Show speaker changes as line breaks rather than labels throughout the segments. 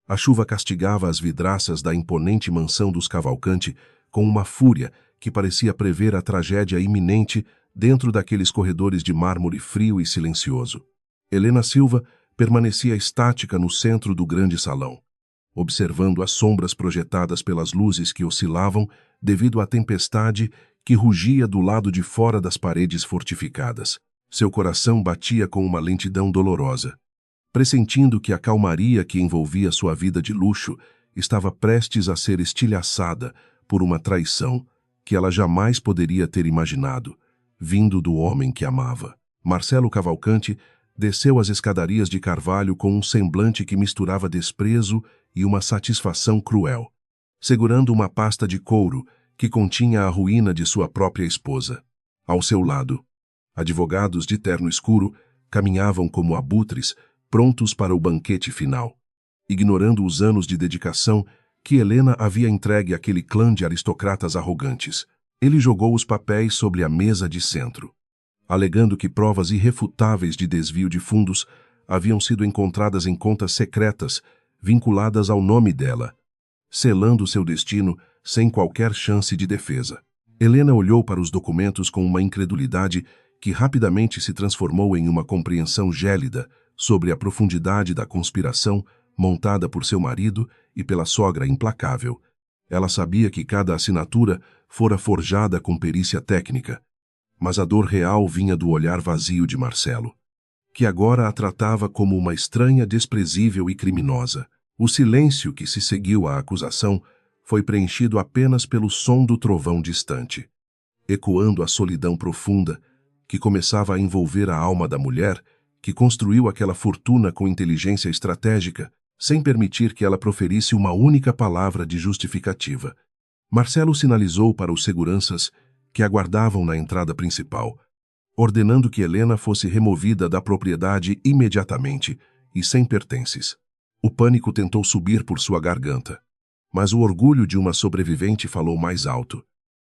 A chuva castigava as vidraças da imponente mansão dos Cavalcanti com uma fúria que parecia prever a tragédia iminente dentro daqueles corredores de mármore frio e silencioso. Helena Silva permanecia estática no centro do grande salão, observando as sombras projetadas pelas luzes que oscilavam devido à tempestade que rugia do lado de fora das paredes fortificadas. Seu coração batia com uma lentidão dolorosa, pressentindo que a calmaria que envolvia sua vida de luxo estava prestes a ser estilhaçada por uma traição que ela jamais poderia ter imaginado, vindo do homem que amava. Marcelo Cavalcanti desceu as escadarias de carvalho com um semblante que misturava desprezo e uma satisfação cruel, segurando uma pasta de couro que continha a ruína de sua própria esposa. Ao seu lado, advogados de terno escuro caminhavam como abutres, prontos para o banquete final, ignorando os anos de dedicação que Helena havia entregue àquele clã de aristocratas arrogantes. Ele jogou os papéis sobre a mesa de centro, alegando que provas irrefutáveis de desvio de fundos haviam sido encontradas em contas secretas vinculadas ao nome dela, selando seu destino sem qualquer chance de defesa. Helena olhou para os documentos com uma incredulidade que rapidamente se transformou em uma compreensão gélida sobre a profundidade da conspiração montada por seu marido e pela sogra implacável. Ela sabia que cada assinatura fora forjada com perícia técnica, mas a dor real vinha do olhar vazio de Marcelo, que agora a tratava como uma estranha, desprezível e criminosa. O silêncio que se seguiu à acusação foi preenchido apenas pelo som do trovão distante, ecoando a solidão profunda que começava a envolver a alma da mulher que construiu aquela fortuna com inteligência estratégica, sem permitir que ela proferisse uma única palavra de justificativa. Marcelo sinalizou para os seguranças que aguardavam na entrada principal, ordenando que Helena fosse removida da propriedade imediatamente e sem pertences. O pânico tentou subir por sua garganta, mas o orgulho de uma sobrevivente falou mais alto,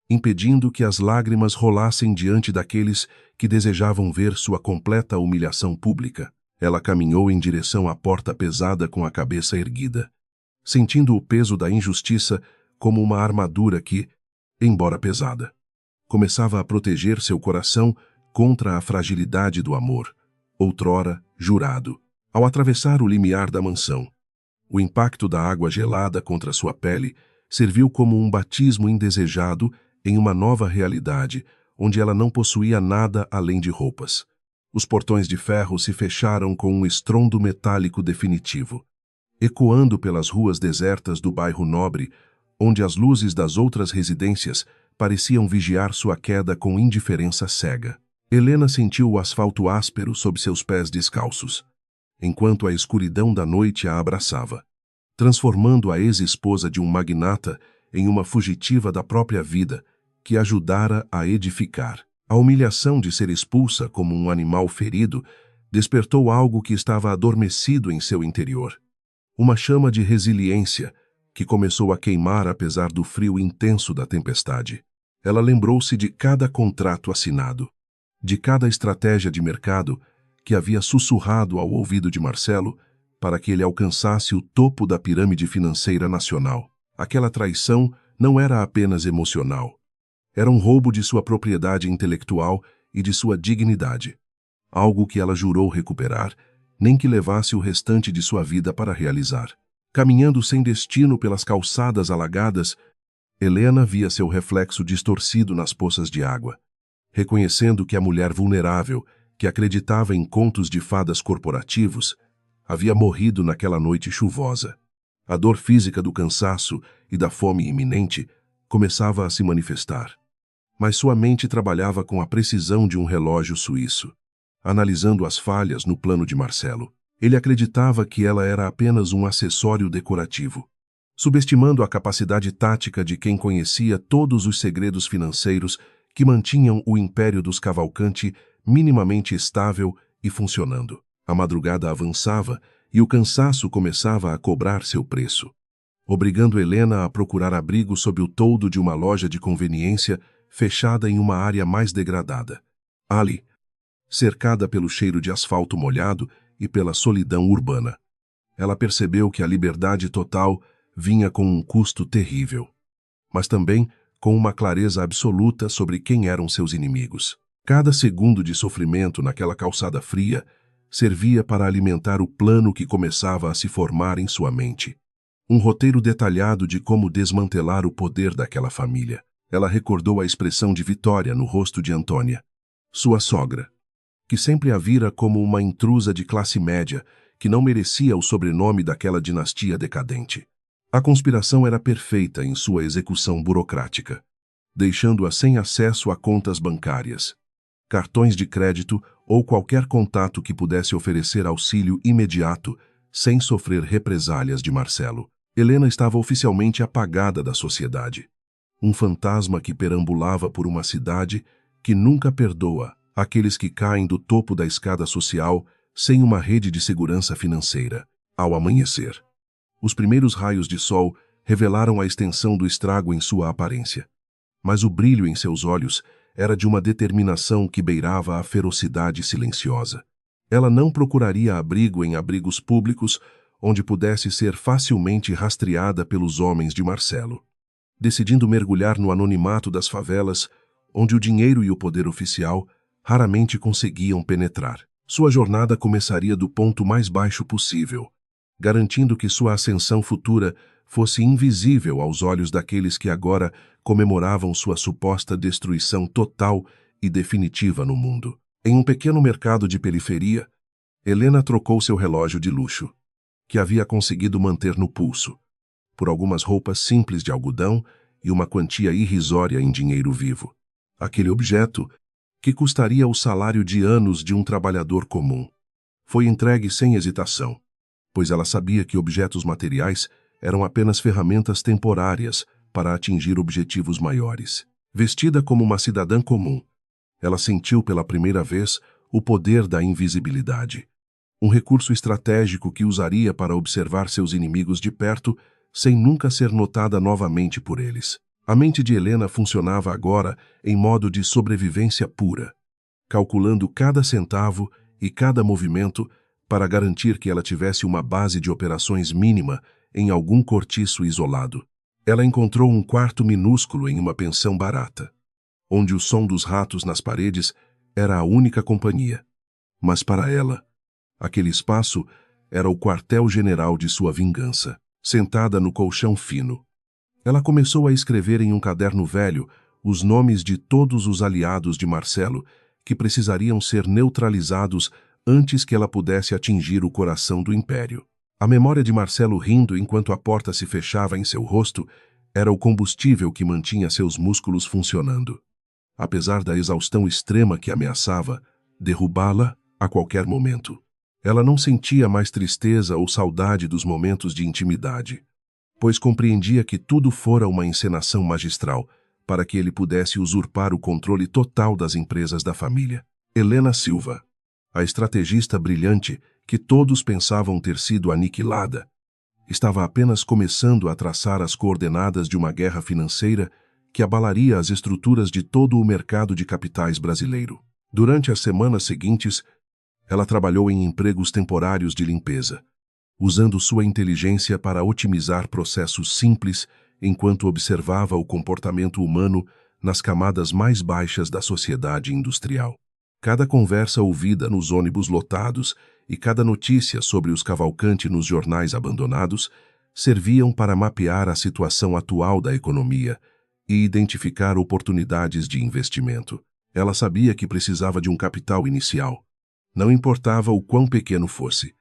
impedindo que as lágrimas rolassem diante daqueles que desejavam ver sua completa humilhação pública. Ela caminhou em direção à porta pesada com a cabeça erguida, sentindo o peso da injustiça como uma armadura que, embora pesada, começava a proteger seu coração contra a fragilidade do amor, outrora jurado. Ao atravessar o limiar da mansão, o impacto da água gelada contra sua pele serviu como um batismo indesejado em uma nova realidade, onde ela não possuía nada além de roupas. Os portões de ferro se fecharam com um estrondo metálico definitivo, ecoando pelas ruas desertas do bairro Nobre, onde as luzes das outras residências pareciam vigiar sua queda com indiferença cega. Helena sentiu o asfalto áspero sob seus pés descalços, enquanto a escuridão da noite a abraçava, transformando a ex-esposa de um magnata em uma fugitiva da própria vida que ajudara a edificar. A humilhação de ser expulsa como um animal ferido despertou algo que estava adormecido em seu interior. Uma chama de resiliência que começou a queimar apesar do frio intenso da tempestade. Ela lembrou-se de cada contrato assinado, de cada estratégia de mercado que havia sussurrado ao ouvido de Marcelo para que ele alcançasse o topo da pirâmide financeira nacional. Aquela traição não era apenas emocional. Era um roubo de sua propriedade intelectual e de sua dignidade, algo que ela jurou recuperar, nem que levasse o restante de sua vida para realizar. Caminhando sem destino pelas calçadas alagadas, Helena via seu reflexo distorcido nas poças de água, reconhecendo que a mulher vulnerável, que acreditava em contos de fadas corporativos, havia morrido naquela noite chuvosa. A dor física do cansaço e da fome iminente começava a se manifestar, mas sua mente trabalhava com a precisão de um relógio suíço, analisando as falhas no plano de Marcelo. Ele acreditava que ela era apenas um acessório decorativo, subestimando a capacidade tática de quem conhecia todos os segredos financeiros que mantinham o império dos Cavalcanti minimamente estável e funcionando. A madrugada avançava e o cansaço começava a cobrar seu preço, obrigando Helena a procurar abrigo sob o toldo de uma loja de conveniência fechada em uma área mais degradada. Ali, cercada pelo cheiro de asfalto molhado e pela solidão urbana, Ela percebeu que a liberdade total vinha com um custo terrível, mas também com uma clareza absoluta sobre quem eram seus inimigos. Cada segundo de sofrimento naquela calçada fria servia para alimentar o plano que começava a se formar em sua mente. Um roteiro detalhado de como desmantelar o poder daquela família. Ela recordou a expressão de vitória no rosto de Antônia, sua sogra, que sempre a vira como uma intrusa de classe média que não merecia o sobrenome daquela dinastia decadente. A conspiração era perfeita em sua execução burocrática, deixando-a sem acesso a contas bancárias, cartões de crédito ou qualquer contato que pudesse oferecer auxílio imediato sem sofrer represálias de Marcelo. Helena estava oficialmente apagada da sociedade. Um fantasma que perambulava por uma cidade que nunca perdoa aqueles que caem do topo da escada social sem uma rede de segurança financeira. Ao amanhecer, os primeiros raios de sol revelaram a extensão do estrago em sua aparência, mas o brilho em seus olhos era de uma determinação que beirava a ferocidade silenciosa. Ela não procuraria abrigo em abrigos públicos onde pudesse ser facilmente rastreada pelos homens de Marcelo, decidindo mergulhar no anonimato das favelas, onde o dinheiro e o poder oficial raramente conseguiam penetrar. Sua jornada começaria do ponto mais baixo possível, garantindo que sua ascensão futura fosse invisível aos olhos daqueles que agora comemoravam sua suposta destruição total e definitiva no mundo. Em um pequeno mercado de periferia, Helena trocou seu relógio de luxo, que havia conseguido manter no pulso, por algumas roupas simples de algodão e uma quantia irrisória em dinheiro vivo. Aquele objeto, que custaria o salário de anos de um trabalhador comum, foi entregue sem hesitação, pois ela sabia que objetos materiais eram apenas ferramentas temporárias para atingir objetivos maiores. Vestida como uma cidadã comum, ela sentiu pela primeira vez o poder da invisibilidade, um recurso estratégico que usaria para observar seus inimigos de perto sem nunca ser notada novamente por eles. A mente de Helena funcionava agora em modo de sobrevivência pura, calculando cada centavo e cada movimento para garantir que ela tivesse uma base de operações mínima em algum cortiço isolado. Ela encontrou um quarto minúsculo em uma pensão barata, onde o som dos ratos nas paredes era a única companhia. Mas para ela, aquele espaço era o quartel-general de sua vingança. Sentada no colchão fino, ela começou a escrever em um caderno velho os nomes de todos os aliados de Marcelo que precisariam ser neutralizados antes que ela pudesse atingir o coração do império. A memória de Marcelo rindo enquanto a porta se fechava em seu rosto era o combustível que mantinha seus músculos funcionando, apesar da exaustão extrema que ameaçava derrubá-la a qualquer momento. Ela não sentia mais tristeza ou saudade dos momentos de intimidade, pois compreendia que tudo fora uma encenação magistral para que ele pudesse usurpar o controle total das empresas da família. Helena Silva, a estrategista brilhante que todos pensavam ter sido aniquilada, estava apenas começando a traçar as coordenadas de uma guerra financeira que abalaria as estruturas de todo o mercado de capitais brasileiro. Durante as semanas seguintes, ela trabalhou em empregos temporários de limpeza, usando sua inteligência para otimizar processos simples enquanto observava o comportamento humano nas camadas mais baixas da sociedade industrial. Cada conversa ouvida nos ônibus lotados e cada notícia sobre os Cavalcanti nos jornais abandonados serviam para mapear a situação atual da economia e identificar oportunidades de investimento. Ela sabia que precisava de um capital inicial, não importava o quão pequeno fosse,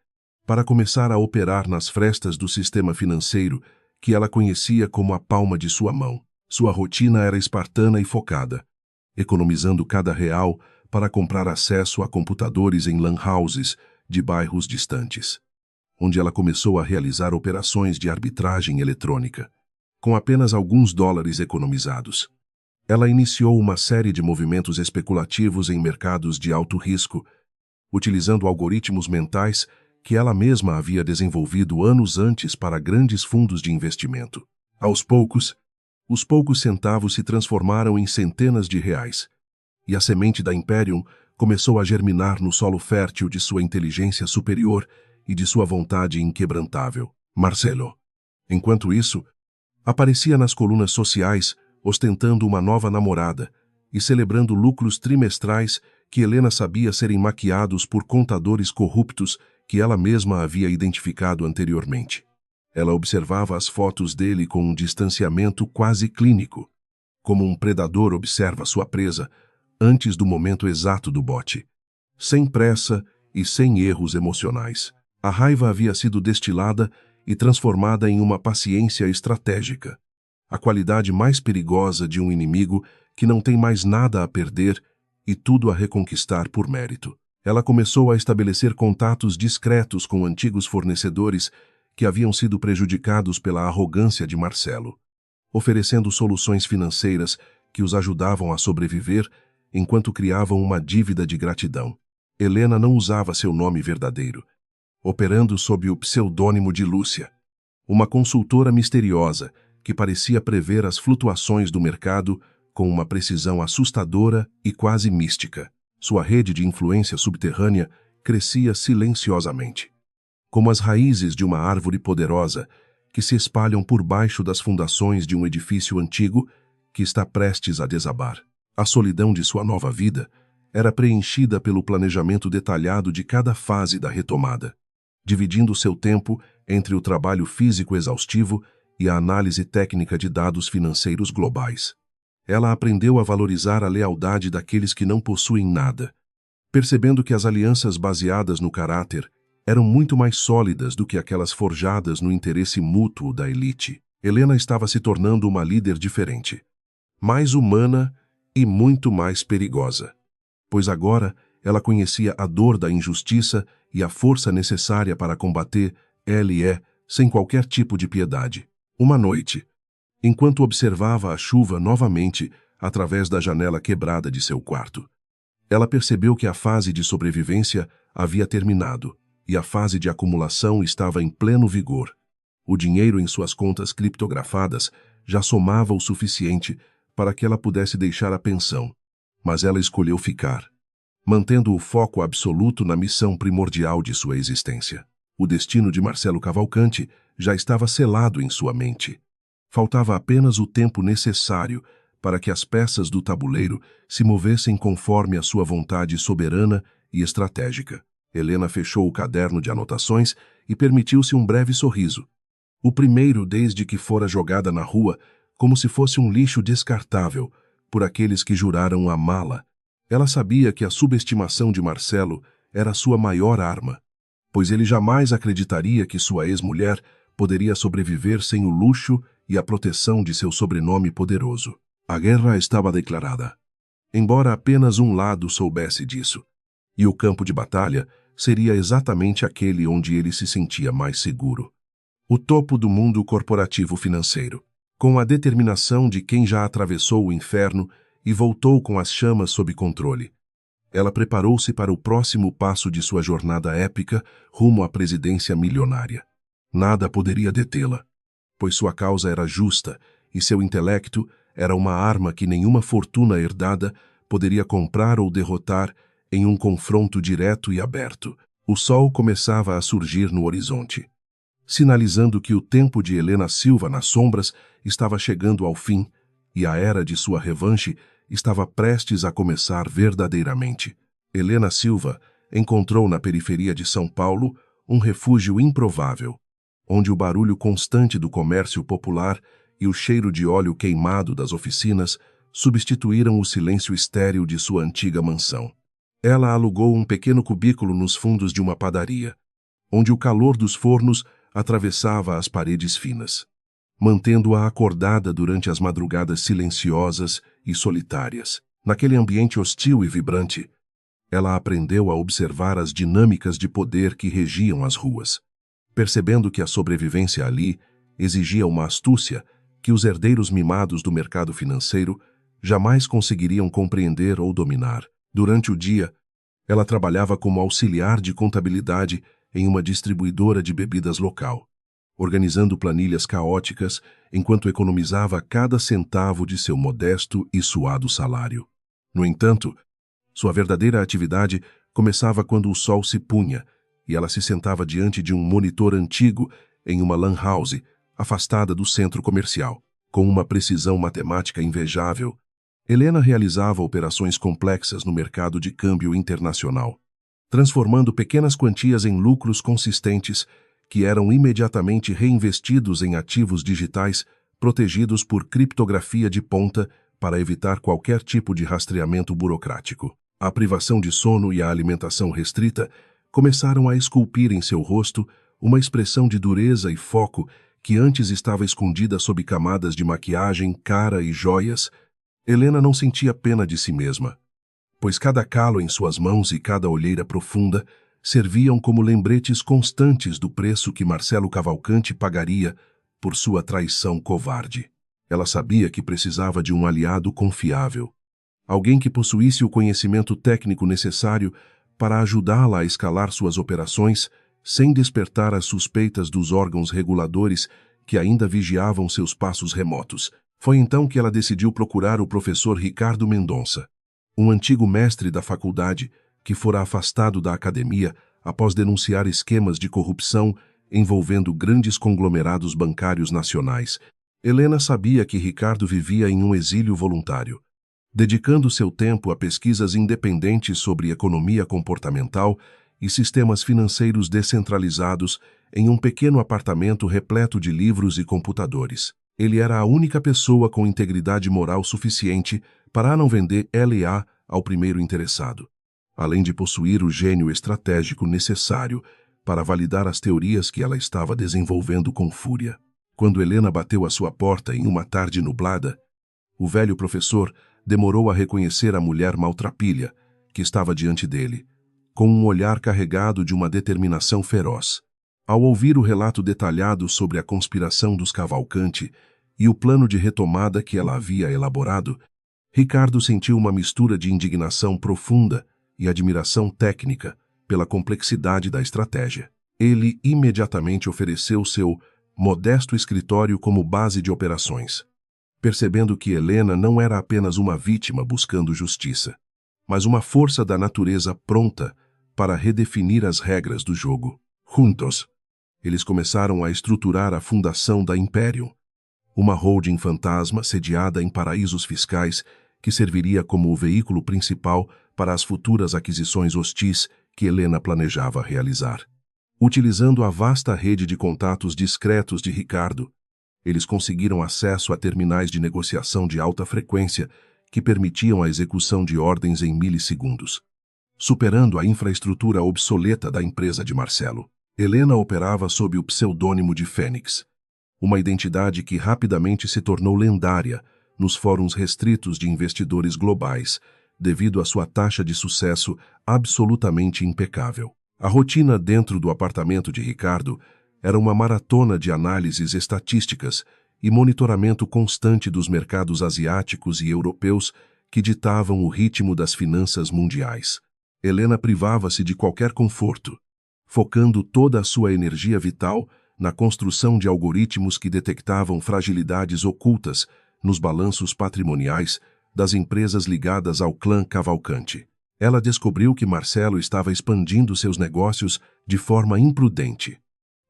para começar a operar nas frestas do sistema financeiro que ela conhecia como a palma de sua mão. Sua rotina era espartana e focada, economizando cada real para comprar acesso a computadores em lan houses de bairros distantes, onde ela começou a realizar operações de arbitragem eletrônica. Com apenas alguns dólares economizados, ela iniciou uma série de movimentos especulativos em mercados de alto risco, utilizando algoritmos mentais que ela mesma havia desenvolvido anos antes para grandes fundos de investimento. Aos poucos, os poucos centavos se transformaram em centenas de reais, e a semente da Imperium começou a germinar no solo fértil de sua inteligência superior e de sua vontade inquebrantável. Marcelo, enquanto isso, aparecia nas colunas sociais, ostentando uma nova namorada e celebrando lucros trimestrais que Helena sabia serem maquiados por contadores corruptos que ela mesma havia identificado anteriormente. Ela observava as fotos dele com um distanciamento quase clínico, como um predador observa sua presa antes do momento exato do bote. Sem pressa e sem erros emocionais. A raiva havia sido destilada e transformada em uma paciência estratégica, a qualidade mais perigosa de um inimigo que não tem mais nada a perder e tudo a reconquistar por mérito. Ela começou a estabelecer contatos discretos com antigos fornecedores que haviam sido prejudicados pela arrogância de Marcelo, oferecendo soluções financeiras que os ajudavam a sobreviver enquanto criavam uma dívida de gratidão. Helena não usava seu nome verdadeiro, operando sob o pseudônimo de Lúcia, uma consultora misteriosa que parecia prever as flutuações do mercado com uma precisão assustadora e quase mística. Sua rede de influência subterrânea crescia silenciosamente, como as raízes de uma árvore poderosa que se espalham por baixo das fundações de um edifício antigo que está prestes a desabar. A solidão de sua nova vida era preenchida pelo planejamento detalhado de cada fase da retomada, dividindo seu tempo entre o trabalho físico exaustivo e a análise técnica de dados financeiros globais. Ela aprendeu a valorizar a lealdade daqueles que não possuem nada, percebendo que as alianças baseadas no caráter eram muito mais sólidas do que aquelas forjadas no interesse mútuo da elite. Helena estava se tornando uma líder diferente, mais humana e muito mais perigosa, pois agora ela conhecia a dor da injustiça e a força necessária para combater LE sem qualquer tipo de piedade. Uma noite, enquanto observava a chuva novamente através da janela quebrada de seu quarto, ela percebeu que a fase de sobrevivência havia terminado e a fase de acumulação estava em pleno vigor. O dinheiro em suas contas criptografadas já somava o suficiente para que ela pudesse deixar a pensão, mas ela escolheu ficar, mantendo o foco absoluto na missão primordial de sua existência. O destino de Marcelo Cavalcante já estava selado em sua mente. Faltava apenas o tempo necessário para que as peças do tabuleiro se movessem conforme a sua vontade soberana e estratégica. Helena fechou o caderno de anotações e permitiu-se um breve sorriso. O primeiro desde que fora jogada na rua, como se fosse um lixo descartável, por aqueles que juraram amá-la. Ela sabia que a subestimação de Marcelo era sua maior arma, pois ele jamais acreditaria que sua ex-mulher poderia sobreviver sem o luxo e a proteção de seu sobrenome poderoso. A guerra estava declarada, embora apenas um lado soubesse disso, e o campo de batalha seria exatamente aquele onde ele se sentia mais seguro. O topo do mundo corporativo financeiro, com a determinação de quem já atravessou o inferno e voltou com as chamas sob controle. Ela preparou-se para o próximo passo de sua jornada épica rumo à presidência milionária. Nada poderia detê-la, pois sua causa era justa e seu intelecto era uma arma que nenhuma fortuna herdada poderia comprar ou derrotar em um confronto direto e aberto. O sol começava a surgir no horizonte, sinalizando que o tempo de Helena Silva nas sombras estava chegando ao fim e a era de sua revanche estava prestes a começar verdadeiramente. Helena Silva encontrou na periferia de São Paulo um refúgio improvável, onde o barulho constante do comércio popular e o cheiro de óleo queimado das oficinas substituíram o silêncio estéril de sua antiga mansão. Ela alugou um pequeno cubículo nos fundos de uma padaria, onde o calor dos fornos atravessava as paredes finas, mantendo-a acordada durante as madrugadas silenciosas e solitárias. Naquele ambiente hostil e vibrante, ela aprendeu a observar as dinâmicas de poder que regiam as ruas, percebendo que a sobrevivência ali exigia uma astúcia que os herdeiros mimados do mercado financeiro jamais conseguiriam compreender ou dominar. Durante o dia, ela trabalhava como auxiliar de contabilidade em uma distribuidora de bebidas local, organizando planilhas caóticas enquanto economizava cada centavo de seu modesto e suado salário. No entanto, sua verdadeira atividade começava quando o sol se punha e ela se sentava diante de um monitor antigo em uma lan house, afastada do centro comercial. Com uma precisão matemática invejável, Helena realizava operações complexas no mercado de câmbio internacional, transformando pequenas quantias em lucros consistentes que eram imediatamente reinvestidos em ativos digitais protegidos por criptografia de ponta para evitar qualquer tipo de rastreamento burocrático. A privação de sono e a alimentação restrita começaram a esculpir em seu rosto uma expressão de dureza e foco que antes estava escondida sob camadas de maquiagem, cara e joias. Helena não sentia pena de si mesma, pois cada calo em suas mãos e cada olheira profunda serviam como lembretes constantes do preço que Marcelo Cavalcanti pagaria por sua traição covarde. Ela sabia que precisava de um aliado confiável, alguém que possuísse o conhecimento técnico necessário para ajudá-la a escalar suas operações sem despertar as suspeitas dos órgãos reguladores que ainda vigiavam seus passos remotos. Foi então que ela decidiu procurar o professor Ricardo Mendonça, um antigo mestre da faculdade que fora afastado da academia após denunciar esquemas de corrupção envolvendo grandes conglomerados bancários nacionais. Helena sabia que Ricardo vivia em um exílio voluntário, dedicando seu tempo a pesquisas independentes sobre economia comportamental e sistemas financeiros descentralizados em um pequeno apartamento repleto de livros e computadores. Ele era a única pessoa com integridade moral suficiente para não vender LA ao primeiro interessado, além de possuir o gênio estratégico necessário para validar as teorias que ela estava desenvolvendo com fúria. Quando Helena bateu à sua porta em uma tarde nublada, o velho professor demorou a reconhecer a mulher maltrapilha que estava diante dele, com um olhar carregado de uma determinação feroz. Ao ouvir o relato detalhado sobre a conspiração dos Cavalcanti e o plano de retomada que ela havia elaborado, Ricardo sentiu uma mistura de indignação profunda e admiração técnica pela complexidade da estratégia. Ele imediatamente ofereceu seu modesto escritório como base de operações, percebendo que Helena não era apenas uma vítima buscando justiça, mas uma força da natureza pronta para redefinir as regras do jogo. Juntos, eles começaram a estruturar a fundação da Imperium, uma holding fantasma sediada em paraísos fiscais que serviria como o veículo principal para as futuras aquisições hostis que Helena planejava realizar. Utilizando a vasta rede de contatos discretos de Ricardo, eles conseguiram acesso a terminais de negociação de alta frequência que permitiam a execução de ordens em milissegundos, superando a infraestrutura obsoleta da empresa de Marcelo. Helena operava sob o pseudônimo de Fênix, uma identidade que rapidamente se tornou lendária nos fóruns restritos de investidores globais, devido à sua taxa de sucesso absolutamente impecável. A rotina dentro do apartamento de Ricardo era uma maratona de análises estatísticas e monitoramento constante dos mercados asiáticos e europeus que ditavam o ritmo das finanças mundiais. Helena privava-se de qualquer conforto, focando toda a sua energia vital na construção de algoritmos que detectavam fragilidades ocultas nos balanços patrimoniais das empresas ligadas ao clã Cavalcanti. Ela descobriu que Marcelo estava expandindo seus negócios de forma imprudente,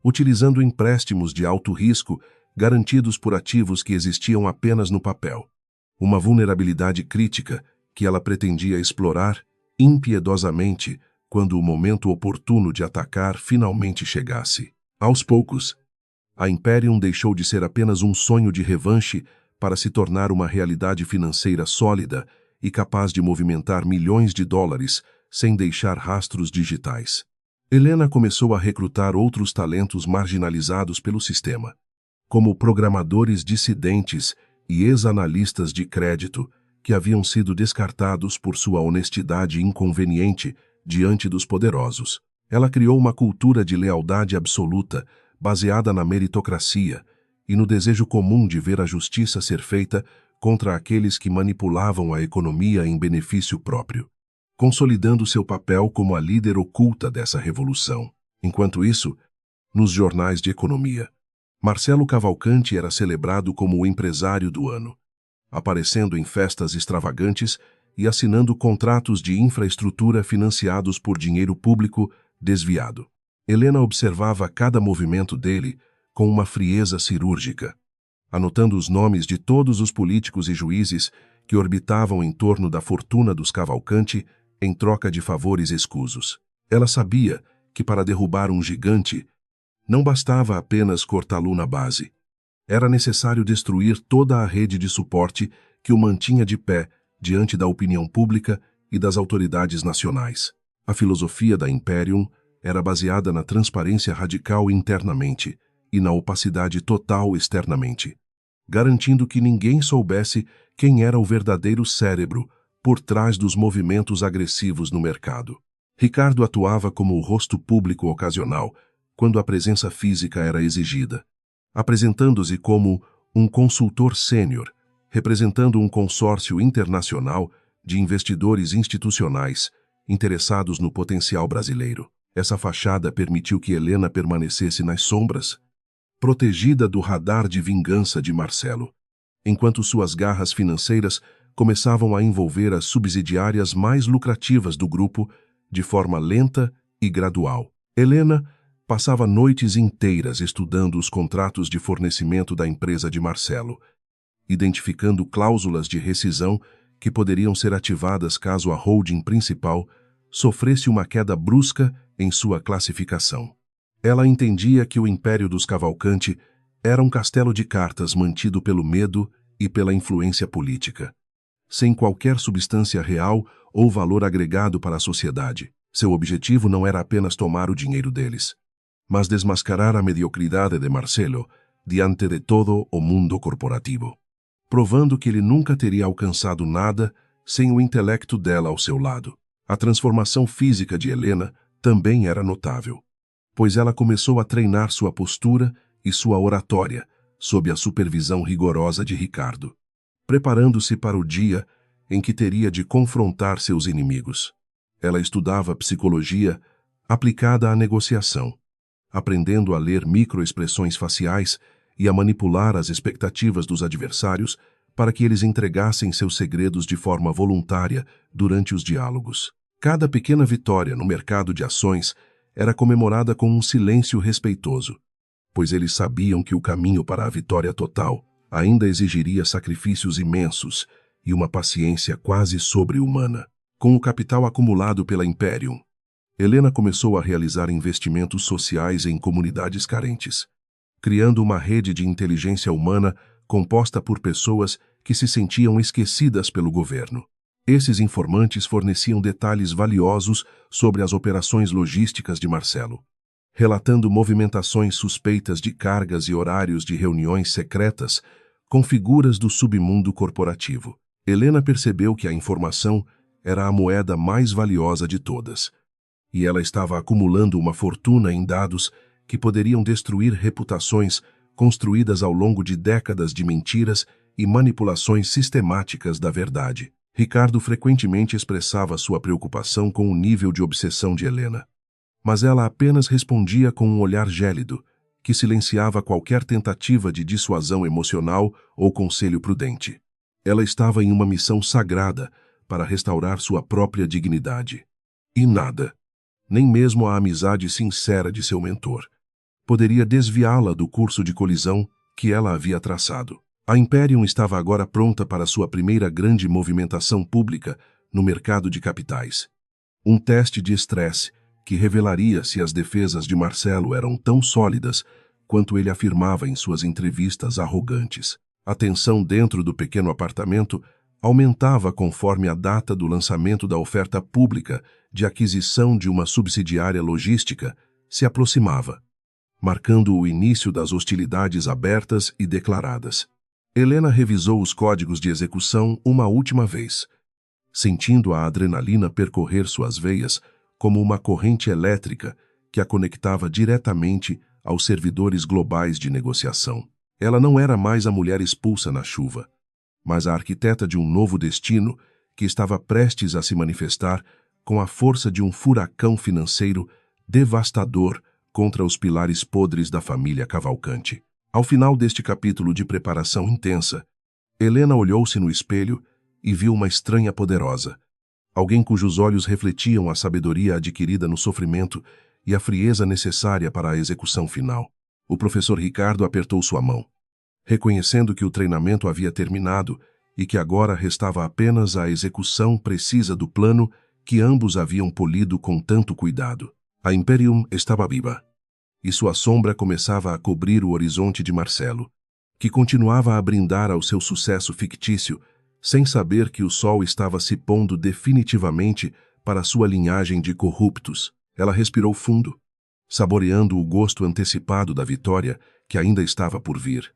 utilizando empréstimos de alto risco garantidos por ativos que existiam apenas no papel, uma vulnerabilidade crítica que ela pretendia explorar impiedosamente quando o momento oportuno de atacar finalmente chegasse. Aos poucos, a Imperium deixou de ser apenas um sonho de revanche para se tornar uma realidade financeira sólida e capaz de movimentar milhões de dólares sem deixar rastros digitais. Helena começou a recrutar outros talentos marginalizados pelo sistema, como programadores dissidentes e ex-analistas de crédito que haviam sido descartados por sua honestidade inconveniente diante dos poderosos. Ela criou uma cultura de lealdade absoluta, baseada na meritocracia e no desejo comum de ver a justiça ser feita contra aqueles que manipulavam a economia em benefício próprio, consolidando seu papel como a líder oculta dessa revolução. Enquanto isso, nos jornais de economia, Marcelo Cavalcanti era celebrado como o empresário do ano, aparecendo em festas extravagantes e assinando contratos de infraestrutura financiados por dinheiro público desviado. Helena observava cada movimento dele com uma frieza cirúrgica, anotando os nomes de todos os políticos e juízes que orbitavam em torno da fortuna dos Cavalcanti em troca de favores escusos. Ela sabia que para derrubar um gigante não bastava apenas cortá-lo na base. Era necessário destruir toda a rede de suporte que o mantinha de pé diante da opinião pública e das autoridades nacionais. A filosofia da Imperium era baseada na transparência radical internamente e na opacidade total externamente, garantindo que ninguém soubesse quem era o verdadeiro cérebro por trás dos movimentos agressivos no mercado. Ricardo atuava como o rosto público ocasional quando a presença física era exigida, apresentando-se como um consultor sênior, representando um consórcio internacional de investidores institucionais interessados no potencial brasileiro. Essa fachada permitiu que Helena permanecesse nas sombras, protegida do radar de vingança de Marcelo, enquanto suas garras financeiras começavam a envolver as subsidiárias mais lucrativas do grupo de forma lenta e gradual. Helena passava noites inteiras estudando os contratos de fornecimento da empresa de Marcelo, identificando cláusulas de rescisão que poderiam ser ativadas caso a holding principal sofresse uma queda brusca em sua classificação. Ela entendia que o Império dos Cavalcanti era um castelo de cartas mantido pelo medo e pela influência política, sem qualquer substância real ou valor agregado para a sociedade. Seu objetivo não era apenas tomar o dinheiro deles, mas desmascarar a mediocridade de Marcelo diante de todo o mundo corporativo, provando que ele nunca teria alcançado nada sem o intelecto dela ao seu lado. A transformação física de Helena também era notável, pois ela começou a treinar sua postura e sua oratória sob a supervisão rigorosa de Ricardo, preparando-se para o dia em que teria de confrontar seus inimigos. Ela estudava psicologia aplicada à negociação, aprendendo a ler microexpressões faciais e a manipular as expectativas dos adversários para que eles entregassem seus segredos de forma voluntária durante os diálogos. Cada pequena vitória no mercado de ações era comemorada com um silêncio respeitoso, pois eles sabiam que o caminho para a vitória total ainda exigiria sacrifícios imensos e uma paciência quase sobre-humana. Com o capital acumulado pela Imperium, Helena começou a realizar investimentos sociais em comunidades carentes, criando uma rede de inteligência humana composta por pessoas que se sentiam esquecidas pelo governo. Esses informantes forneciam detalhes valiosos sobre as operações logísticas de Marcelo, relatando movimentações suspeitas de cargas e horários de reuniões secretas com figuras do submundo corporativo. Helena percebeu que a informação era a moeda mais valiosa de todas, e ela estava acumulando uma fortuna em dados que poderiam destruir reputações construídas ao longo de décadas de mentiras e manipulações sistemáticas da verdade. Ricardo frequentemente expressava sua preocupação com o nível de obsessão de Helena, mas ela apenas respondia com um olhar gélido, que silenciava qualquer tentativa de dissuasão emocional ou conselho prudente. Ela estava em uma missão sagrada para restaurar sua própria dignidade. E nada, nem mesmo a amizade sincera de seu mentor, poderia desviá-la do curso de colisão que ela havia traçado. A Imperium estava agora pronta para sua primeira grande movimentação pública no mercado de capitais. Um teste de estresse que revelaria se as defesas de Marcelo eram tão sólidas quanto ele afirmava em suas entrevistas arrogantes. A tensão dentro do pequeno apartamento aumentava conforme a data do lançamento da oferta pública de aquisição de uma subsidiária logística se aproximava, marcando o início das hostilidades abertas e declaradas. Helena revisou os códigos de execução uma última vez, sentindo a adrenalina percorrer suas veias como uma corrente elétrica que a conectava diretamente aos servidores globais de negociação. Ela não era mais a mulher expulsa na chuva, mas a arquiteta de um novo destino que estava prestes a se manifestar com a força de um furacão financeiro devastador contra os pilares podres da família Cavalcanti. Ao final deste capítulo de preparação intensa, Helena olhou-se no espelho e viu uma estranha poderosa, alguém cujos olhos refletiam a sabedoria adquirida no sofrimento e a frieza necessária para a execução final. O professor Ricardo apertou sua mão, reconhecendo que o treinamento havia terminado e que agora restava apenas a execução precisa do plano que ambos haviam polido com tanto cuidado. A Imperium estava viva, e sua sombra começava a cobrir o horizonte de Marcelo, que continuava a brindar ao seu sucesso fictício, sem saber que o sol estava se pondo definitivamente para sua linhagem de corruptos. Ela respirou fundo, saboreando o gosto antecipado da vitória que ainda estava por vir,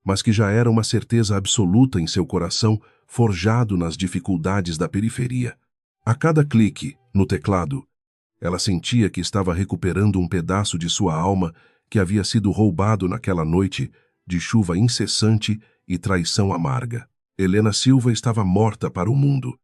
mas que já era uma certeza absoluta em seu coração, forjado nas dificuldades da periferia. A cada clique no teclado, ela sentia que estava recuperando um pedaço de sua alma que havia sido roubado naquela noite de chuva incessante e traição amarga. Helena Silva estava morta para o mundo,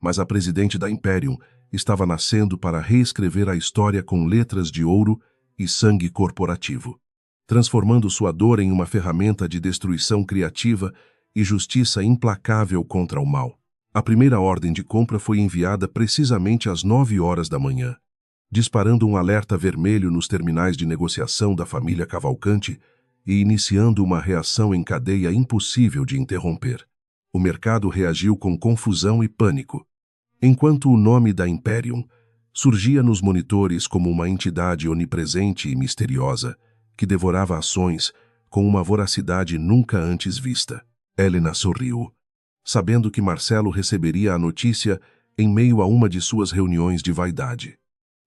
mas a presidente da Imperium estava nascendo para reescrever a história com letras de ouro e sangue corporativo, transformando sua dor em uma ferramenta de destruição criativa e justiça implacável contra o mal. A primeira ordem de compra foi enviada precisamente às 9 horas da manhã, disparando um alerta vermelho nos terminais de negociação da família Cavalcanti e iniciando uma reação em cadeia impossível de interromper. O mercado reagiu com confusão e pânico, enquanto o nome da Imperium surgia nos monitores como uma entidade onipresente e misteriosa que devorava ações com uma voracidade nunca antes vista. Helena sorriu, sabendo que Marcelo receberia a notícia em meio a uma de suas reuniões de vaidade,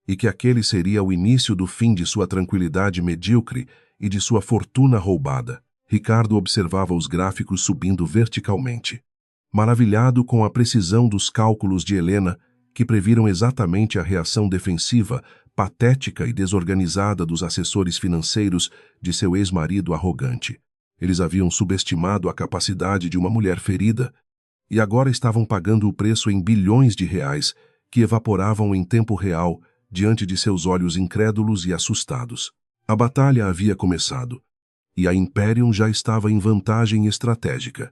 e que aquele seria o início do fim de sua tranquilidade medíocre e de sua fortuna roubada. Ricardo observava os gráficos subindo verticalmente, maravilhado com a precisão dos cálculos de Helena, que previram exatamente a reação defensiva, patética e desorganizada dos assessores financeiros de seu ex-marido arrogante. Eles haviam subestimado a capacidade de uma mulher ferida e agora estavam pagando o preço em bilhões de reais que evaporavam em tempo real diante de seus olhos incrédulos e assustados. A batalha havia começado, e a Imperium já estava em vantagem estratégica,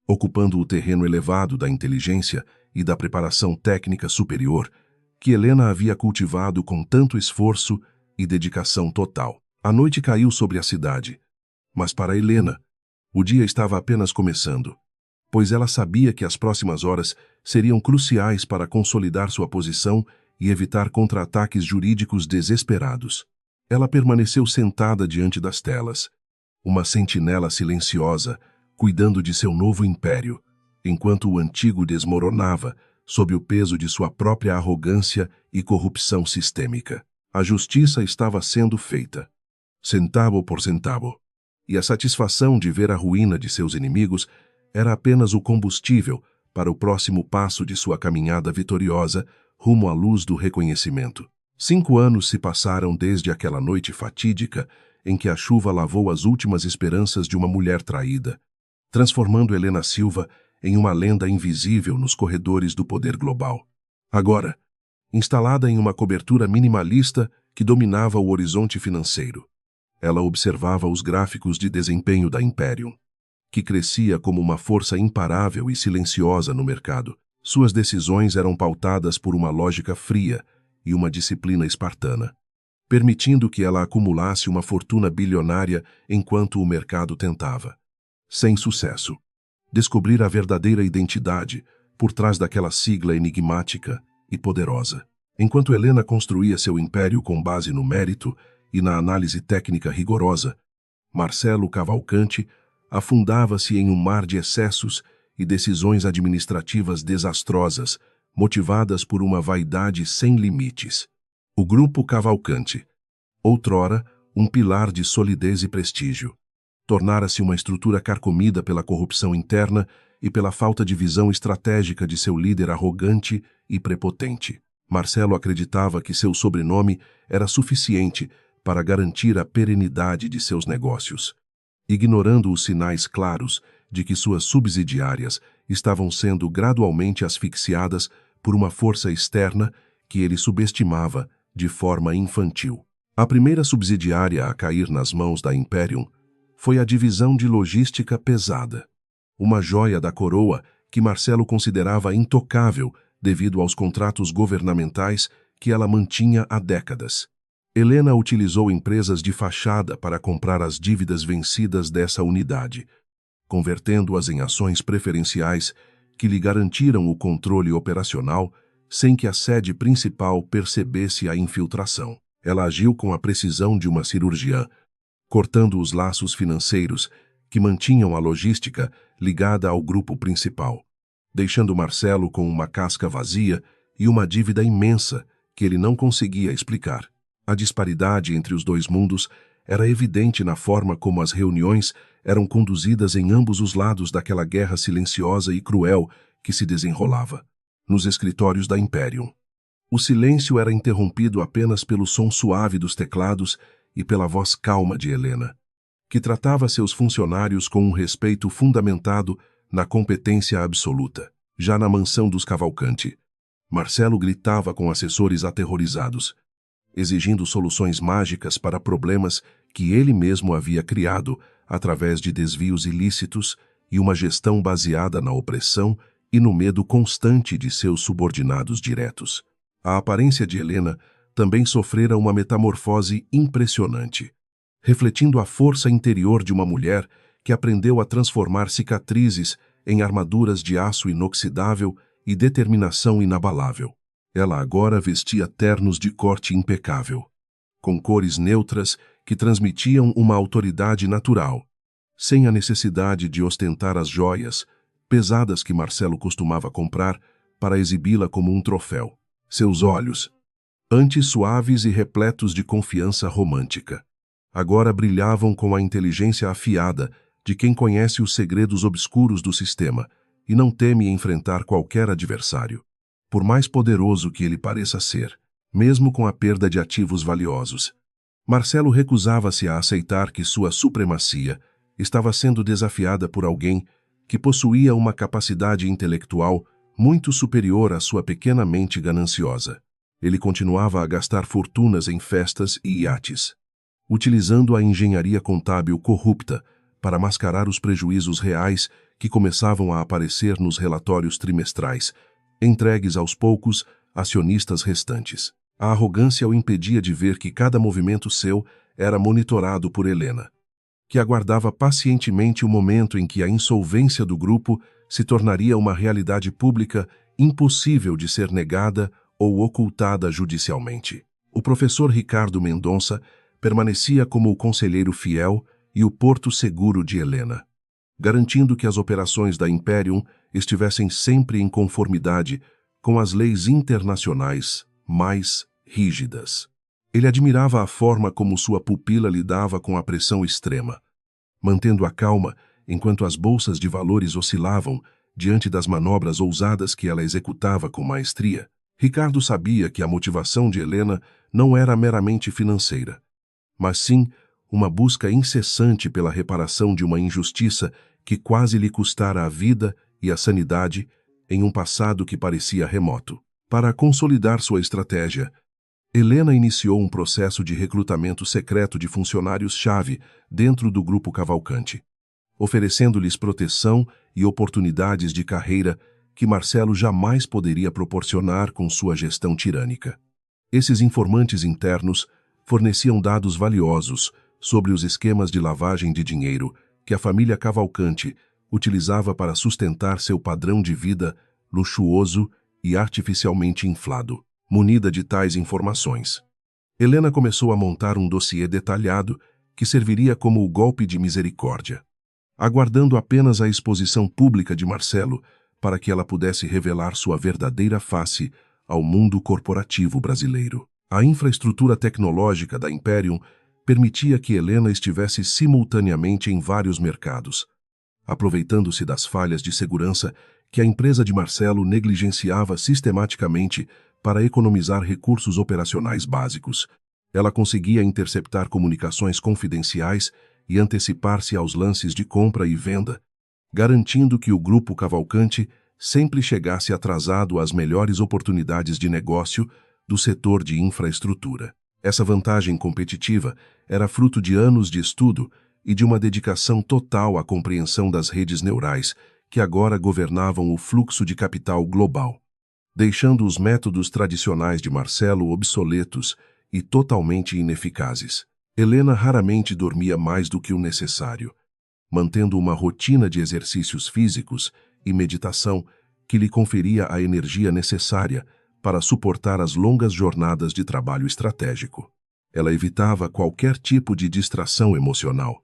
ocupando o terreno elevado da inteligência e da preparação técnica superior que Helena havia cultivado com tanto esforço e dedicação total. A noite caiu sobre a cidade, mas para Helena, o dia estava apenas começando, pois ela sabia que as próximas horas seriam cruciais para consolidar sua posição e evitar contra-ataques jurídicos desesperados. Ela permaneceu sentada diante das telas, uma sentinela silenciosa, cuidando de seu novo império, enquanto o antigo desmoronava sob o peso de sua própria arrogância e corrupção sistêmica. A justiça estava sendo feita, centavo por centavo, e a satisfação de ver a ruína de seus inimigos era apenas o combustível para o próximo passo de sua caminhada vitoriosa rumo à luz do reconhecimento. 5 anos se passaram desde aquela noite fatídica em que a chuva lavou as últimas esperanças de uma mulher traída, transformando Helena Silva em uma lenda invisível nos corredores do poder global. Agora, instalada em uma cobertura minimalista que dominava o horizonte financeiro, ela observava os gráficos de desempenho da Imperium, que crescia como uma força imparável e silenciosa no mercado. Suas decisões eram pautadas por uma lógica fria e uma disciplina espartana, permitindo que ela acumulasse uma fortuna bilionária enquanto o mercado tentava, sem sucesso, descobrir a verdadeira identidade por trás daquela sigla enigmática e poderosa. Enquanto Helena construía seu império com base no mérito e na análise técnica rigorosa, Marcelo Cavalcanti afundava-se em um mar de excessos e decisões administrativas desastrosas, motivadas por uma vaidade sem limites. O Grupo Cavalcanti, outrora um pilar de solidez e prestígio, tornara-se uma estrutura carcomida pela corrupção interna e pela falta de visão estratégica de seu líder arrogante e prepotente. Marcelo acreditava que seu sobrenome era suficiente para garantir a perenidade de seus negócios, ignorando os sinais claros de que suas subsidiárias estavam sendo gradualmente asfixiadas por uma força externa que ele subestimava de forma infantil. A primeira subsidiária a cair nas mãos da Imperium foi a divisão de logística pesada, uma joia da coroa que Marcelo considerava intocável devido aos contratos governamentais que ela mantinha há décadas. Helena utilizou empresas de fachada para comprar as dívidas vencidas dessa unidade, convertendo-as em ações preferenciais que lhe garantiram o controle operacional sem que a sede principal percebesse a infiltração. Ela agiu com a precisão de uma cirurgiã, cortando os laços financeiros que mantinham a logística ligada ao grupo principal, deixando Marcelo com uma casca vazia e uma dívida imensa que ele não conseguia explicar. A disparidade entre os dois mundos era evidente na forma como as reuniões eram conduzidas em ambos os lados daquela guerra silenciosa e cruel que se desenrolava nos escritórios da Imperium. O silêncio era interrompido apenas pelo som suave dos teclados e pela voz calma de Helena, que tratava seus funcionários com um respeito fundamentado na competência absoluta. Já na mansão dos Cavalcanti, Marcelo gritava com assessores aterrorizados, exigindo soluções mágicas para problemas que ele mesmo havia criado através de desvios ilícitos e uma gestão baseada na opressão e no medo constante de seus subordinados diretos. A aparência de Helena também sofrera uma metamorfose impressionante, refletindo a força interior de uma mulher que aprendeu a transformar cicatrizes em armaduras de aço inoxidável e determinação inabalável. Ela agora vestia ternos de corte impecável, com cores neutras que transmitiam uma autoridade natural, sem a necessidade de ostentar as joias pesadas que Marcelo costumava comprar para exibi-la como um troféu. Seus olhos, antes suaves e repletos de confiança romântica, agora brilhavam com a inteligência afiada de quem conhece os segredos obscuros do sistema e não teme enfrentar qualquer adversário, por mais poderoso que ele pareça ser, mesmo com a perda de ativos valiosos. Marcelo recusava-se a aceitar que sua supremacia estava sendo desafiada por alguém que possuía uma capacidade intelectual muito superior à sua pequena mente gananciosa. Ele continuava a gastar fortunas em festas e iates, utilizando a engenharia contábil corrupta para mascarar os prejuízos reais que começavam a aparecer nos relatórios trimestrais, entregues aos poucos acionistas restantes. A arrogância o impedia de ver que cada movimento seu era monitorado por Helena, que aguardava pacientemente o momento em que a insolvência do grupo se tornaria uma realidade pública impossível de ser negada ou ocultada judicialmente. O professor Ricardo Mendonça permanecia como o conselheiro fiel e o porto seguro de Helena, garantindo que as operações da Imperium estivessem sempre em conformidade com as leis internacionais mais rígidas. Ele admirava a forma como sua pupila lidava com a pressão extrema, mantendo a calma enquanto as bolsas de valores oscilavam diante das manobras ousadas que ela executava com maestria. Ricardo sabia que a motivação de Helena não era meramente financeira, mas sim uma busca incessante pela reparação de uma injustiça que quase lhe custara a vida e a sanidade em um passado que parecia remoto. Para consolidar sua estratégia, Helena iniciou um processo de recrutamento secreto de funcionários-chave dentro do grupo Cavalcanti, oferecendo-lhes proteção e oportunidades de carreira que Marcelo jamais poderia proporcionar com sua gestão tirânica. Esses informantes internos forneciam dados valiosos sobre os esquemas de lavagem de dinheiro que a família Cavalcanti utilizava para sustentar seu padrão de vida luxuoso e artificialmente inflado. Munida de tais informações, Helena começou a montar um dossiê detalhado que serviria como o golpe de misericórdia, aguardando apenas a exposição pública de Marcelo para que ela pudesse revelar sua verdadeira face ao mundo corporativo brasileiro. A infraestrutura tecnológica da Imperium permitia que Helena estivesse simultaneamente em vários mercados, aproveitando-se das falhas de segurança que a empresa de Marcelo negligenciava sistematicamente para economizar recursos operacionais básicos. Ela conseguia interceptar comunicações confidenciais e antecipar-se aos lances de compra e venda, garantindo que o grupo Cavalcanti sempre chegasse atrasado às melhores oportunidades de negócio do setor de infraestrutura. Essa vantagem competitiva era fruto de anos de estudo e de uma dedicação total à compreensão das redes neurais que agora governavam o fluxo de capital global, deixando os métodos tradicionais de Marcelo obsoletos e totalmente ineficazes. Helena raramente dormia mais do que o necessário, mantendo uma rotina de exercícios físicos e meditação que lhe conferia a energia necessária para suportar as longas jornadas de trabalho estratégico. Ela evitava qualquer tipo de distração emocional,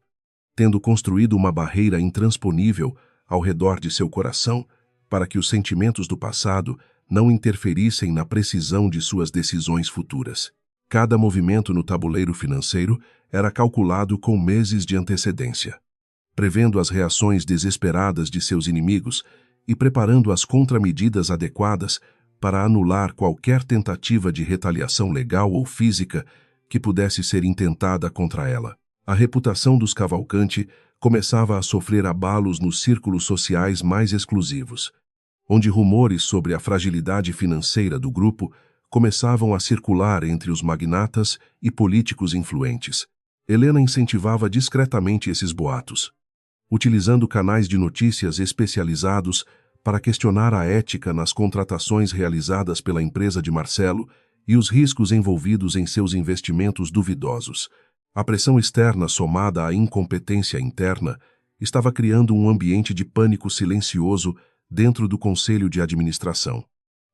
tendo construído uma barreira intransponível ao redor de seu coração para que os sentimentos do passado não interferissem na precisão de suas decisões futuras. Cada movimento no tabuleiro financeiro era calculado com meses de antecedência, prevendo as reações desesperadas de seus inimigos e preparando as contramedidas adequadas para anular qualquer tentativa de retaliação legal ou física que pudesse ser intentada contra ela. A reputação dos Cavalcanti começava a sofrer abalos nos círculos sociais mais exclusivos, onde rumores sobre a fragilidade financeira do grupo começavam a circular entre os magnatas e políticos influentes. Helena incentivava discretamente esses boatos, utilizando canais de notícias especializados para questionar a ética nas contratações realizadas pela empresa de Marcelo e os riscos envolvidos em seus investimentos duvidosos. A pressão externa somada à incompetência interna estava criando um ambiente de pânico silencioso dentro do conselho de administração,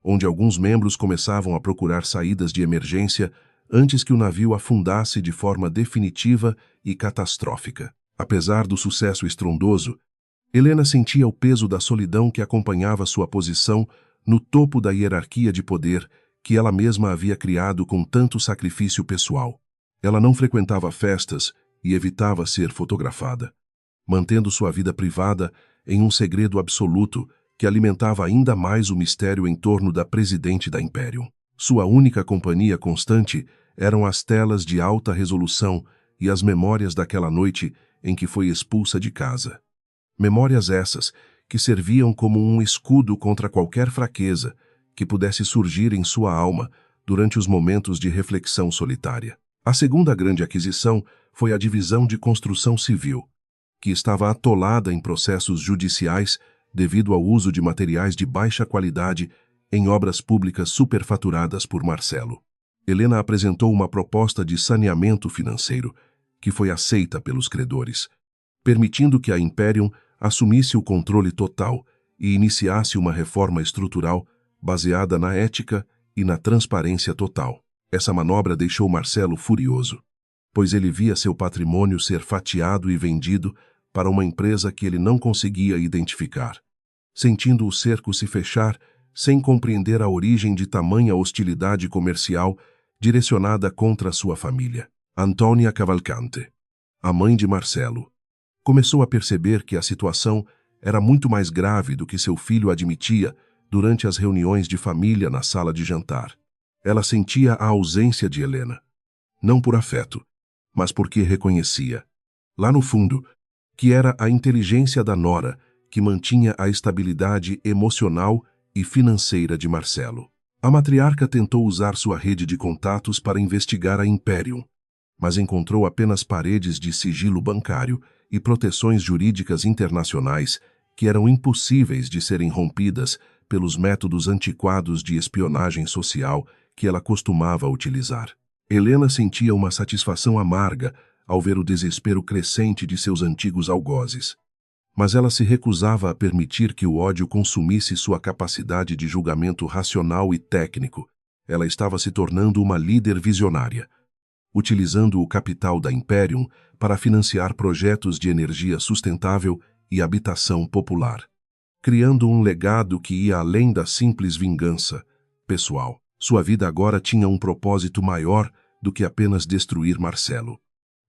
onde alguns membros começavam a procurar saídas de emergência antes que o navio afundasse de forma definitiva e catastrófica. Apesar do sucesso estrondoso, Helena sentia o peso da solidão que acompanhava sua posição no topo da hierarquia de poder que ela mesma havia criado com tanto sacrifício pessoal. Ela não frequentava festas e evitava ser fotografada, mantendo sua vida privada em um segredo absoluto que alimentava ainda mais o mistério em torno da presidente da Imperium. Sua única companhia constante eram as telas de alta resolução e as memórias daquela noite em que foi expulsa de casa. Memórias essas que serviam como um escudo contra qualquer fraqueza que pudesse surgir em sua alma durante os momentos de reflexão solitária. A segunda grande aquisição foi a divisão de construção civil, que estava atolada em processos judiciais devido ao uso de materiais de baixa qualidade em obras públicas superfaturadas por Marcelo. Helena apresentou uma proposta de saneamento financeiro, que foi aceita pelos credores, permitindo que a Imperium assumisse o controle total e iniciasse uma reforma estrutural baseada na ética e na transparência total. Essa manobra deixou Marcelo furioso, pois ele via seu patrimônio ser fatiado e vendido para uma empresa que ele não conseguia identificar, sentindo o cerco se fechar sem compreender a origem de tamanha hostilidade comercial direcionada contra sua família. Antônia Cavalcante, a mãe de Marcelo, começou a perceber que a situação era muito mais grave do que seu filho admitia durante as reuniões de família na sala de jantar. Ela sentia a ausência de Helena, não por afeto, mas porque reconhecia, lá no fundo, que era a inteligência da nora que mantinha a estabilidade emocional e financeira de Marcelo. A matriarca tentou usar sua rede de contatos para investigar a Imperium, mas encontrou apenas paredes de sigilo bancário e proteções jurídicas internacionais que eram impossíveis de serem rompidas pelos métodos antiquados de espionagem social que ela costumava utilizar. Helena sentia uma satisfação amarga ao ver o desespero crescente de seus antigos algozes, mas ela se recusava a permitir que o ódio consumisse sua capacidade de julgamento racional e técnico. Ela estava se tornando uma líder visionária, utilizando o capital da Imperium para financiar projetos de energia sustentável e habitação popular, criando um legado que ia além da simples vingança pessoal. Sua vida agora tinha um propósito maior do que apenas destruir Marcelo.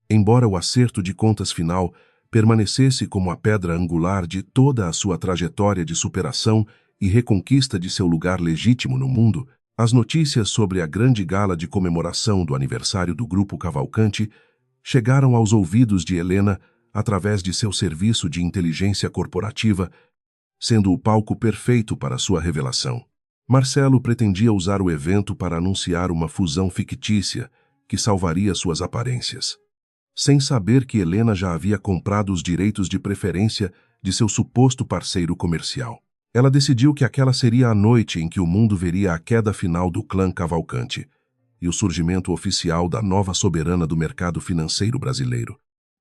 Embora o acerto de contas final permanecesse como a pedra angular de toda a sua trajetória de superação e reconquista de seu lugar legítimo no mundo, as notícias sobre a grande gala de comemoração do aniversário do Grupo Cavalcanti chegaram aos ouvidos de Helena através de seu serviço de inteligência corporativa, sendo o palco perfeito para sua revelação. Marcelo pretendia usar o evento para anunciar uma fusão fictícia que salvaria suas aparências, sem saber que Helena já havia comprado os direitos de preferência de seu suposto parceiro comercial. Ela decidiu que aquela seria a noite em que o mundo veria a queda final do clã Cavalcanti, e o surgimento oficial da nova soberana do mercado financeiro brasileiro,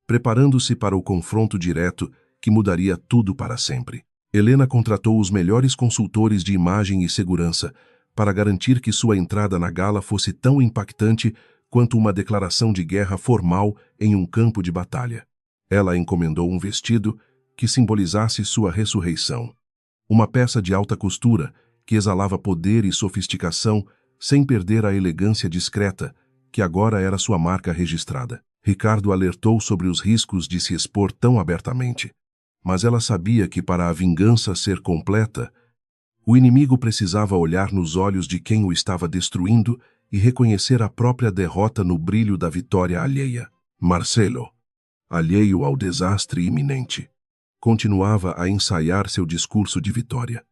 preparando-se para o confronto direto que mudaria tudo para sempre. Helena contratou os melhores consultores de imagem e segurança para garantir que sua entrada na gala fosse tão impactante quanto uma declaração de guerra formal em um campo de batalha. Ela encomendou um vestido que simbolizasse sua ressurreição. Uma peça de alta costura que exalava poder e sofisticação sem perder a elegância discreta, que agora era sua marca registrada. Ricardo alertou sobre os riscos de se expor tão abertamente, mas ela sabia que para a vingança ser completa, o inimigo precisava olhar nos olhos de quem o estava destruindo e reconhecer a própria derrota no brilho da vitória alheia. Marcelo, alheio ao desastre iminente, continuava a ensaiar seu discurso de vitória,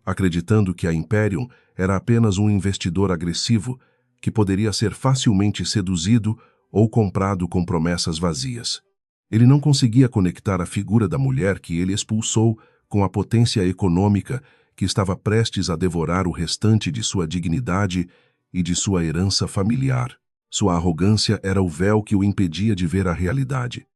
acreditando que a Imperium era apenas um investidor agressivo que poderia ser facilmente seduzido ou comprado com promessas vazias. Ele não conseguia conectar a figura da mulher que ele expulsou com a potência econômica que estava prestes a devorar o restante de sua dignidade e de sua herança familiar. Sua arrogância era o véu que o impedia de ver a realidade,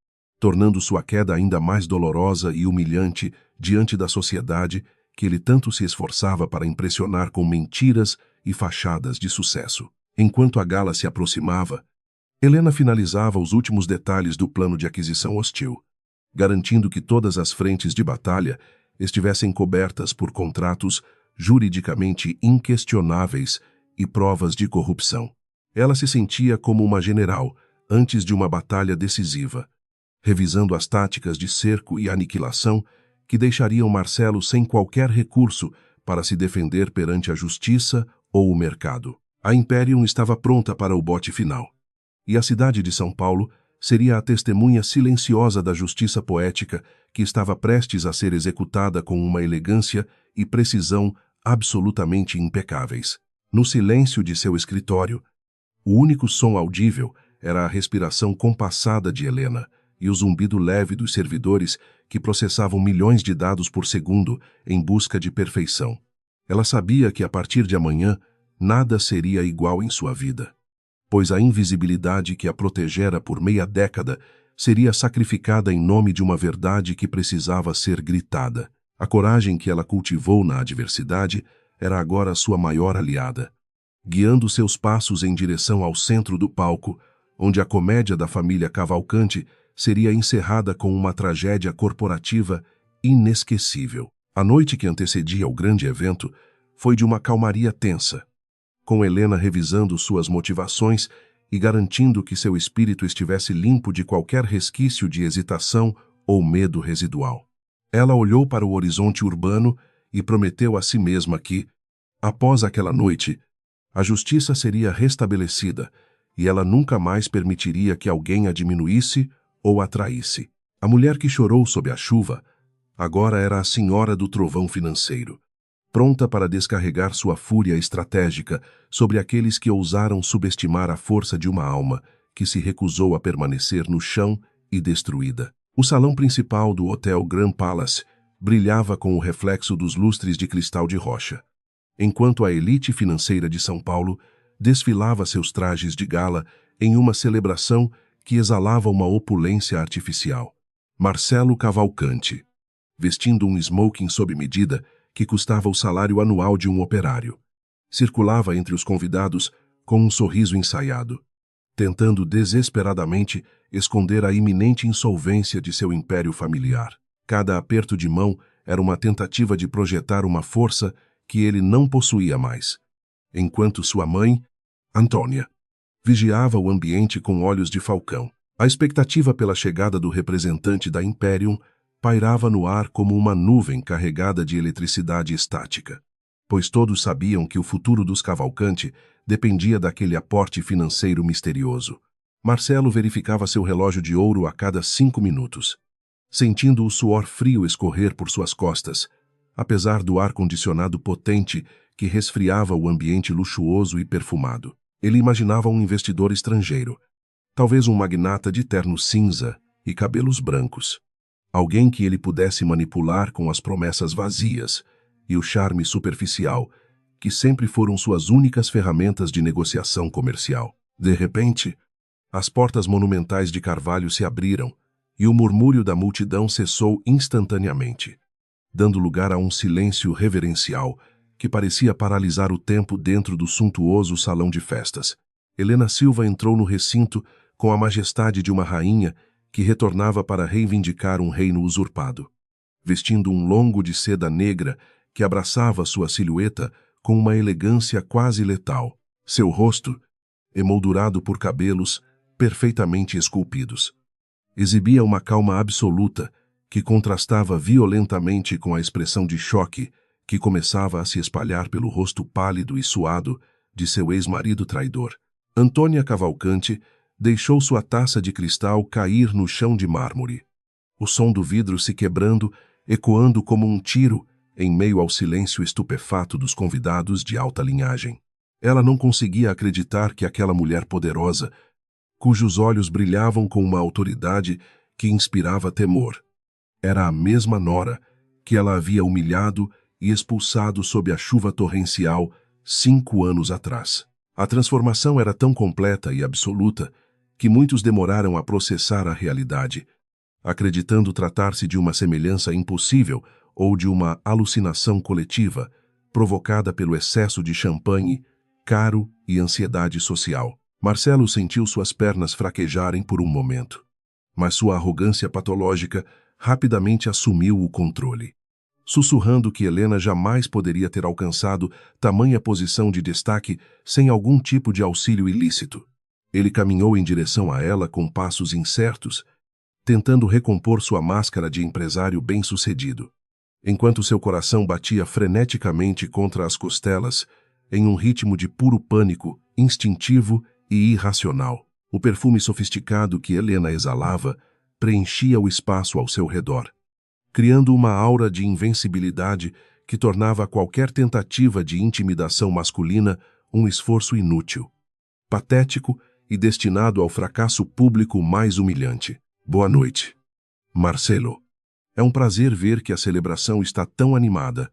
tornando sua queda ainda mais dolorosa e humilhante diante da sociedade que ele tanto se esforçava para impressionar com mentiras e fachadas de sucesso. Enquanto a gala se aproximava, Helena finalizava os últimos detalhes do plano de aquisição hostil, garantindo que todas as frentes de batalha estivessem cobertas por contratos juridicamente inquestionáveis e provas de corrupção. Ela se sentia como uma general antes de uma batalha decisiva, revisando as táticas de cerco e aniquilação que deixariam Marcelo sem qualquer recurso para se defender perante a justiça ou o mercado. A Imperium estava pronta para o bote final, e a cidade de São Paulo seria a testemunha silenciosa da justiça poética que estava prestes a ser executada com uma elegância e precisão absolutamente impecáveis. No silêncio de seu escritório, o único som audível era a respiração compassada de Helena e o zumbido leve dos servidores que processavam milhões de dados por segundo em busca de perfeição. Ela sabia que a partir de amanhã nada seria igual em sua vida, pois a invisibilidade que a protegera por meia década seria sacrificada em nome de uma verdade que precisava ser gritada. A coragem que ela cultivou na adversidade era agora sua maior aliada, guiando seus passos em direção ao centro do palco, onde a comédia da família Cavalcanti seria encerrada com uma tragédia corporativa inesquecível. A noite que antecedia o grande evento foi de uma calmaria tensa, com Helena revisando suas motivações e garantindo que seu espírito estivesse limpo de qualquer resquício de hesitação ou medo residual. Ela olhou para o horizonte urbano e prometeu a si mesma que, após aquela noite, a justiça seria restabelecida e ela nunca mais permitiria que alguém a diminuísse ou a traísse. A mulher que chorou sob a chuva agora era a senhora do trovão financeiro, pronta para descarregar sua fúria estratégica sobre aqueles que ousaram subestimar a força de uma alma que se recusou a permanecer no chão e destruída. O salão principal do Hotel Grand Palace brilhava com o reflexo dos lustres de cristal de rocha, enquanto a elite financeira de São Paulo desfilava seus trajes de gala em uma celebração que exalava uma opulência artificial. Marcelo Cavalcanti, vestindo um smoking sob medida que custava o salário anual de um operário, circulava entre os convidados com um sorriso ensaiado, tentando desesperadamente esconder a iminente insolvência de seu império familiar. Cada aperto de mão era uma tentativa de projetar uma força que ele não possuía mais, enquanto sua mãe, Antônia, vigiava o ambiente com olhos de falcão. A expectativa pela chegada do representante da Imperium pairava no ar como uma nuvem carregada de eletricidade estática, pois todos sabiam que o futuro dos Cavalcanti dependia daquele aporte financeiro misterioso. Marcelo verificava seu relógio de ouro a cada 5 minutos, sentindo o suor frio escorrer por suas costas, apesar do ar-condicionado potente que resfriava o ambiente luxuoso e perfumado. Ele imaginava um investidor estrangeiro, talvez um magnata de terno cinza e cabelos brancos, alguém que ele pudesse manipular com as promessas vazias e o charme superficial que sempre foram suas únicas ferramentas de negociação comercial. De repente, as portas monumentais de Carvalho se abriram e o murmúrio da multidão cessou instantaneamente, dando lugar a um silêncio reverencial que parecia paralisar o tempo dentro do suntuoso salão de festas. Helena Silva entrou no recinto com a majestade de uma rainha que retornava para reivindicar um reino usurpado. Vestindo um longo de seda negra que abraçava sua silhueta com uma elegância quase letal, seu rosto, emoldurado por cabelos perfeitamente esculpidos, exibia uma calma absoluta que contrastava violentamente com a expressão de choque que começava a se espalhar pelo rosto pálido e suado de seu ex-marido traidor. Antônia Cavalcanti deixou sua taça de cristal cair no chão de mármore, o som do vidro se quebrando, ecoando como um tiro em meio ao silêncio estupefato dos convidados de alta linhagem. Ela não conseguia acreditar que aquela mulher poderosa, cujos olhos brilhavam com uma autoridade que inspirava temor, era a mesma nora que ela havia humilhado e expulsado sob a chuva torrencial 5 anos atrás. A transformação era tão completa e absoluta que muitos demoraram a processar a realidade, acreditando tratar-se de uma semelhança impossível ou de uma alucinação coletiva provocada pelo excesso de champanhe, caro e ansiedade social. Marcelo sentiu suas pernas fraquejarem por um momento, mas sua arrogância patológica rapidamente assumiu o controle. Sussurrando que Helena jamais poderia ter alcançado tamanha posição de destaque sem algum tipo de auxílio ilícito, ele caminhou em direção a ela com passos incertos, tentando recompor sua máscara de empresário bem-sucedido, enquanto seu coração batia freneticamente contra as costelas, em um ritmo de puro pânico, instintivo e irracional. O perfume sofisticado que Helena exalava preenchia o espaço ao seu redor, criando uma aura de invencibilidade que tornava qualquer tentativa de intimidação masculina um esforço inútil, patético e destinado ao fracasso público mais humilhante. Boa noite, Marcelo. É um prazer ver que a celebração está tão animada,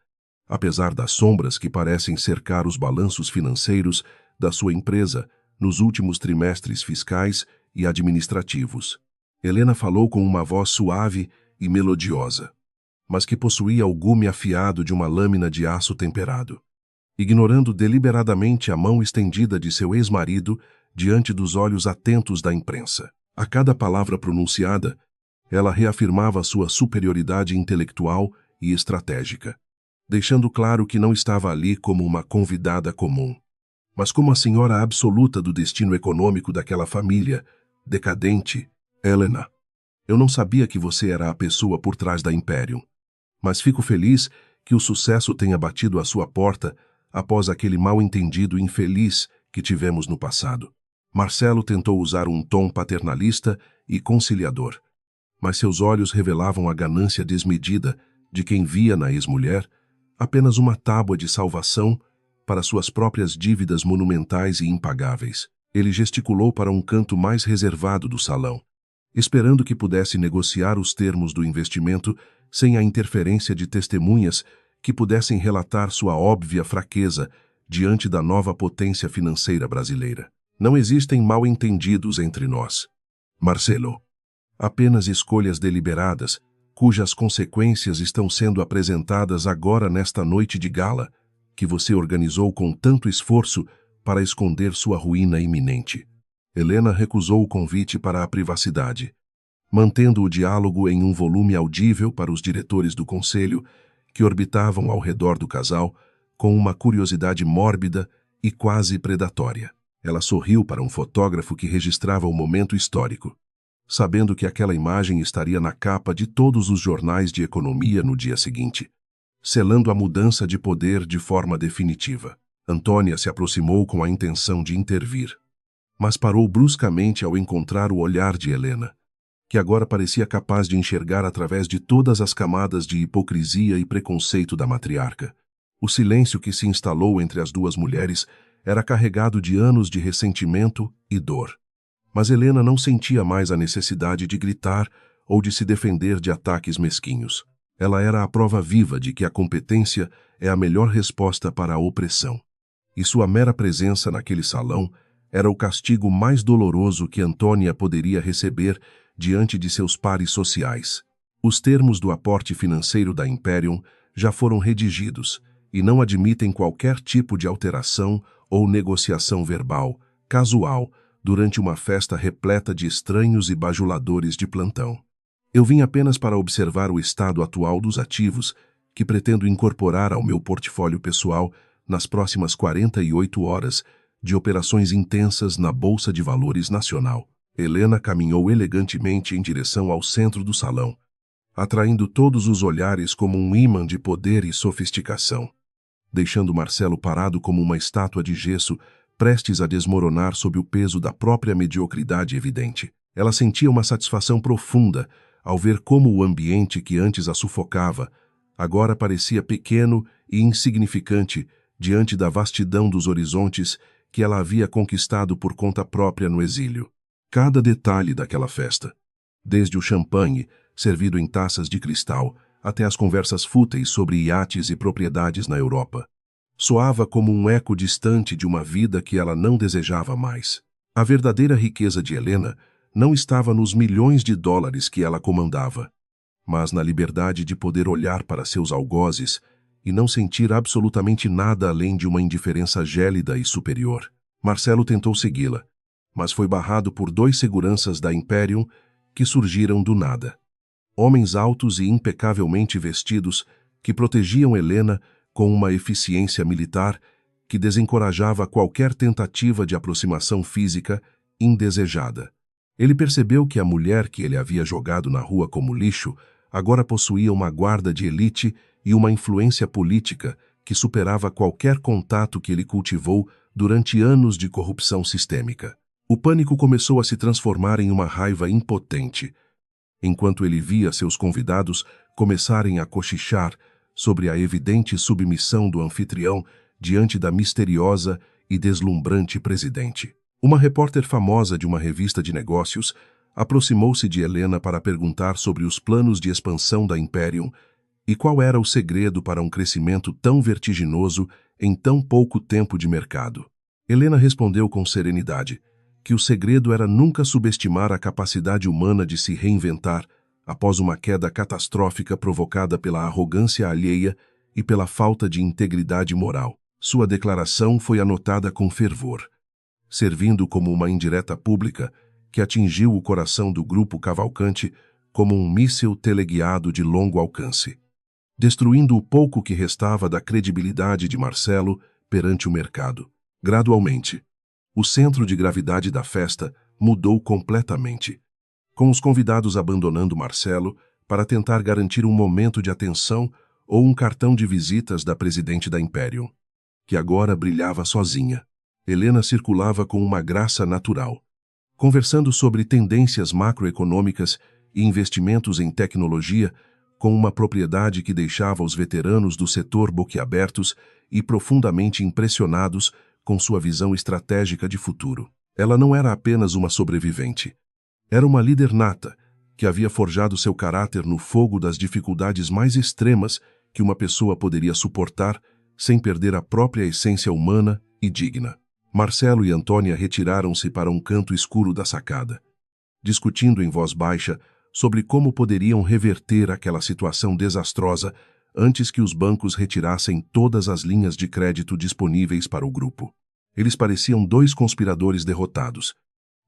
apesar das sombras que parecem cercar os balanços financeiros da sua empresa nos últimos trimestres fiscais e administrativos. Helena falou com uma voz suave e melodiosa, mas que possuía o gume afiado de uma lâmina de aço temperado, ignorando deliberadamente a mão estendida de seu ex-marido diante dos olhos atentos da imprensa. A cada palavra pronunciada, ela reafirmava sua superioridade intelectual e estratégica, deixando claro que não estava ali como uma convidada comum, mas como a senhora absoluta do destino econômico daquela família decadente. Helena, eu não sabia que você era a pessoa por trás da Imperium, mas fico feliz que o sucesso tenha batido à sua porta após aquele mal-entendido infeliz que tivemos no passado. Marcelo tentou usar um tom paternalista e conciliador, mas seus olhos revelavam a ganância desmedida de quem via na ex-mulher apenas uma tábua de salvação para suas próprias dívidas monumentais e impagáveis. Ele gesticulou para um canto mais reservado do salão, esperando que pudesse negociar os termos do investimento sem a interferência de testemunhas que pudessem relatar sua óbvia fraqueza diante da nova potência financeira brasileira. Não existem mal-entendidos entre nós, Marcelo. Apenas escolhas deliberadas, cujas consequências estão sendo apresentadas agora nesta noite de gala, que você organizou com tanto esforço para esconder sua ruína iminente. Helena recusou o convite para a privacidade, mantendo o diálogo em um volume audível para os diretores do conselho, que orbitavam ao redor do casal com uma curiosidade mórbida e quase predatória. Ela sorriu para um fotógrafo que registrava o momento histórico, sabendo que aquela imagem estaria na capa de todos os jornais de economia no dia seguinte, selando a mudança de poder de forma definitiva. Antônia se aproximou com a intenção de intervir, mas parou bruscamente ao encontrar o olhar de Helena, que agora parecia capaz de enxergar através de todas as camadas de hipocrisia e preconceito da matriarca. O silêncio que se instalou entre as duas mulheres era carregado de anos de ressentimento e dor. Mas Helena não sentia mais a necessidade de gritar ou de se defender de ataques mesquinhos. Ela era a prova viva de que a competência é a melhor resposta para a opressão. E sua mera presença naquele salão era o castigo mais doloroso que Antônia poderia receber diante de seus pares sociais. Os termos do aporte financeiro da Imperium já foram redigidos e não admitem qualquer tipo de alteração ou negociação verbal, casual, durante uma festa repleta de estranhos e bajuladores de plantão. Eu vim apenas para observar o estado atual dos ativos que pretendo incorporar ao meu portfólio pessoal nas próximas 48 horas de operações intensas na Bolsa de Valores Nacional. Helena caminhou elegantemente em direção ao centro do salão, atraindo todos os olhares como um ímã de poder e sofisticação, deixando Marcelo parado como uma estátua de gesso, prestes a desmoronar sob o peso da própria mediocridade evidente. Ela sentia uma satisfação profunda ao ver como o ambiente que antes a sufocava agora parecia pequeno e insignificante diante da vastidão dos horizontes que ela havia conquistado por conta própria no exílio. Cada detalhe daquela festa, desde o champanhe, servido em taças de cristal, até as conversas fúteis sobre iates e propriedades na Europa, soava como um eco distante de uma vida que ela não desejava mais. A verdadeira riqueza de Helena não estava nos milhões de dólares que ela comandava, mas na liberdade de poder olhar para seus algozes e não sentir absolutamente nada além de uma indiferença gélida e superior. Marcelo tentou segui-la, mas foi barrado por 2 seguranças da Imperium que surgiram do nada. Homens altos e impecavelmente vestidos que protegiam Helena com uma eficiência militar que desencorajava qualquer tentativa de aproximação física indesejada. Ele percebeu que a mulher que ele havia jogado na rua como lixo agora possuía uma guarda de elite e uma influência política que superava qualquer contato que ele cultivou durante anos de corrupção sistêmica. O pânico começou a se transformar em uma raiva impotente, enquanto ele via seus convidados começarem a cochichar sobre a evidente submissão do anfitrião diante da misteriosa e deslumbrante presidente. Uma repórter famosa de uma revista de negócios aproximou-se de Helena para perguntar sobre os planos de expansão da Imperium e qual era o segredo para um crescimento tão vertiginoso em tão pouco tempo de mercado. Helena respondeu com serenidade que o segredo era nunca subestimar a capacidade humana de se reinventar após uma queda catastrófica provocada pela arrogância alheia e pela falta de integridade moral. Sua declaração foi anotada com fervor, servindo como uma indireta pública que atingiu o coração do grupo Cavalcante como um míssil teleguiado de longo alcance, destruindo o pouco que restava da credibilidade de Marcelo perante o mercado. Gradualmente, o centro de gravidade da festa mudou completamente, com os convidados abandonando Marcelo para tentar garantir um momento de atenção ou um cartão de visitas da presidente da Imperium, que agora brilhava sozinha. Helena circulava com uma graça natural, conversando sobre tendências macroeconômicas e investimentos em tecnologia com uma propriedade que deixava os veteranos do setor boquiabertos e profundamente impressionados com sua visão estratégica de futuro. Ela não era apenas uma sobrevivente. Era uma líder nata, que havia forjado seu caráter no fogo das dificuldades mais extremas que uma pessoa poderia suportar sem perder a própria essência humana e digna. Marcelo e Antônia retiraram-se para um canto escuro da sacada, discutindo em voz baixa sobre como poderiam reverter aquela situação desastrosa antes que os bancos retirassem todas as linhas de crédito disponíveis para o grupo. Eles pareciam 2 conspiradores derrotados,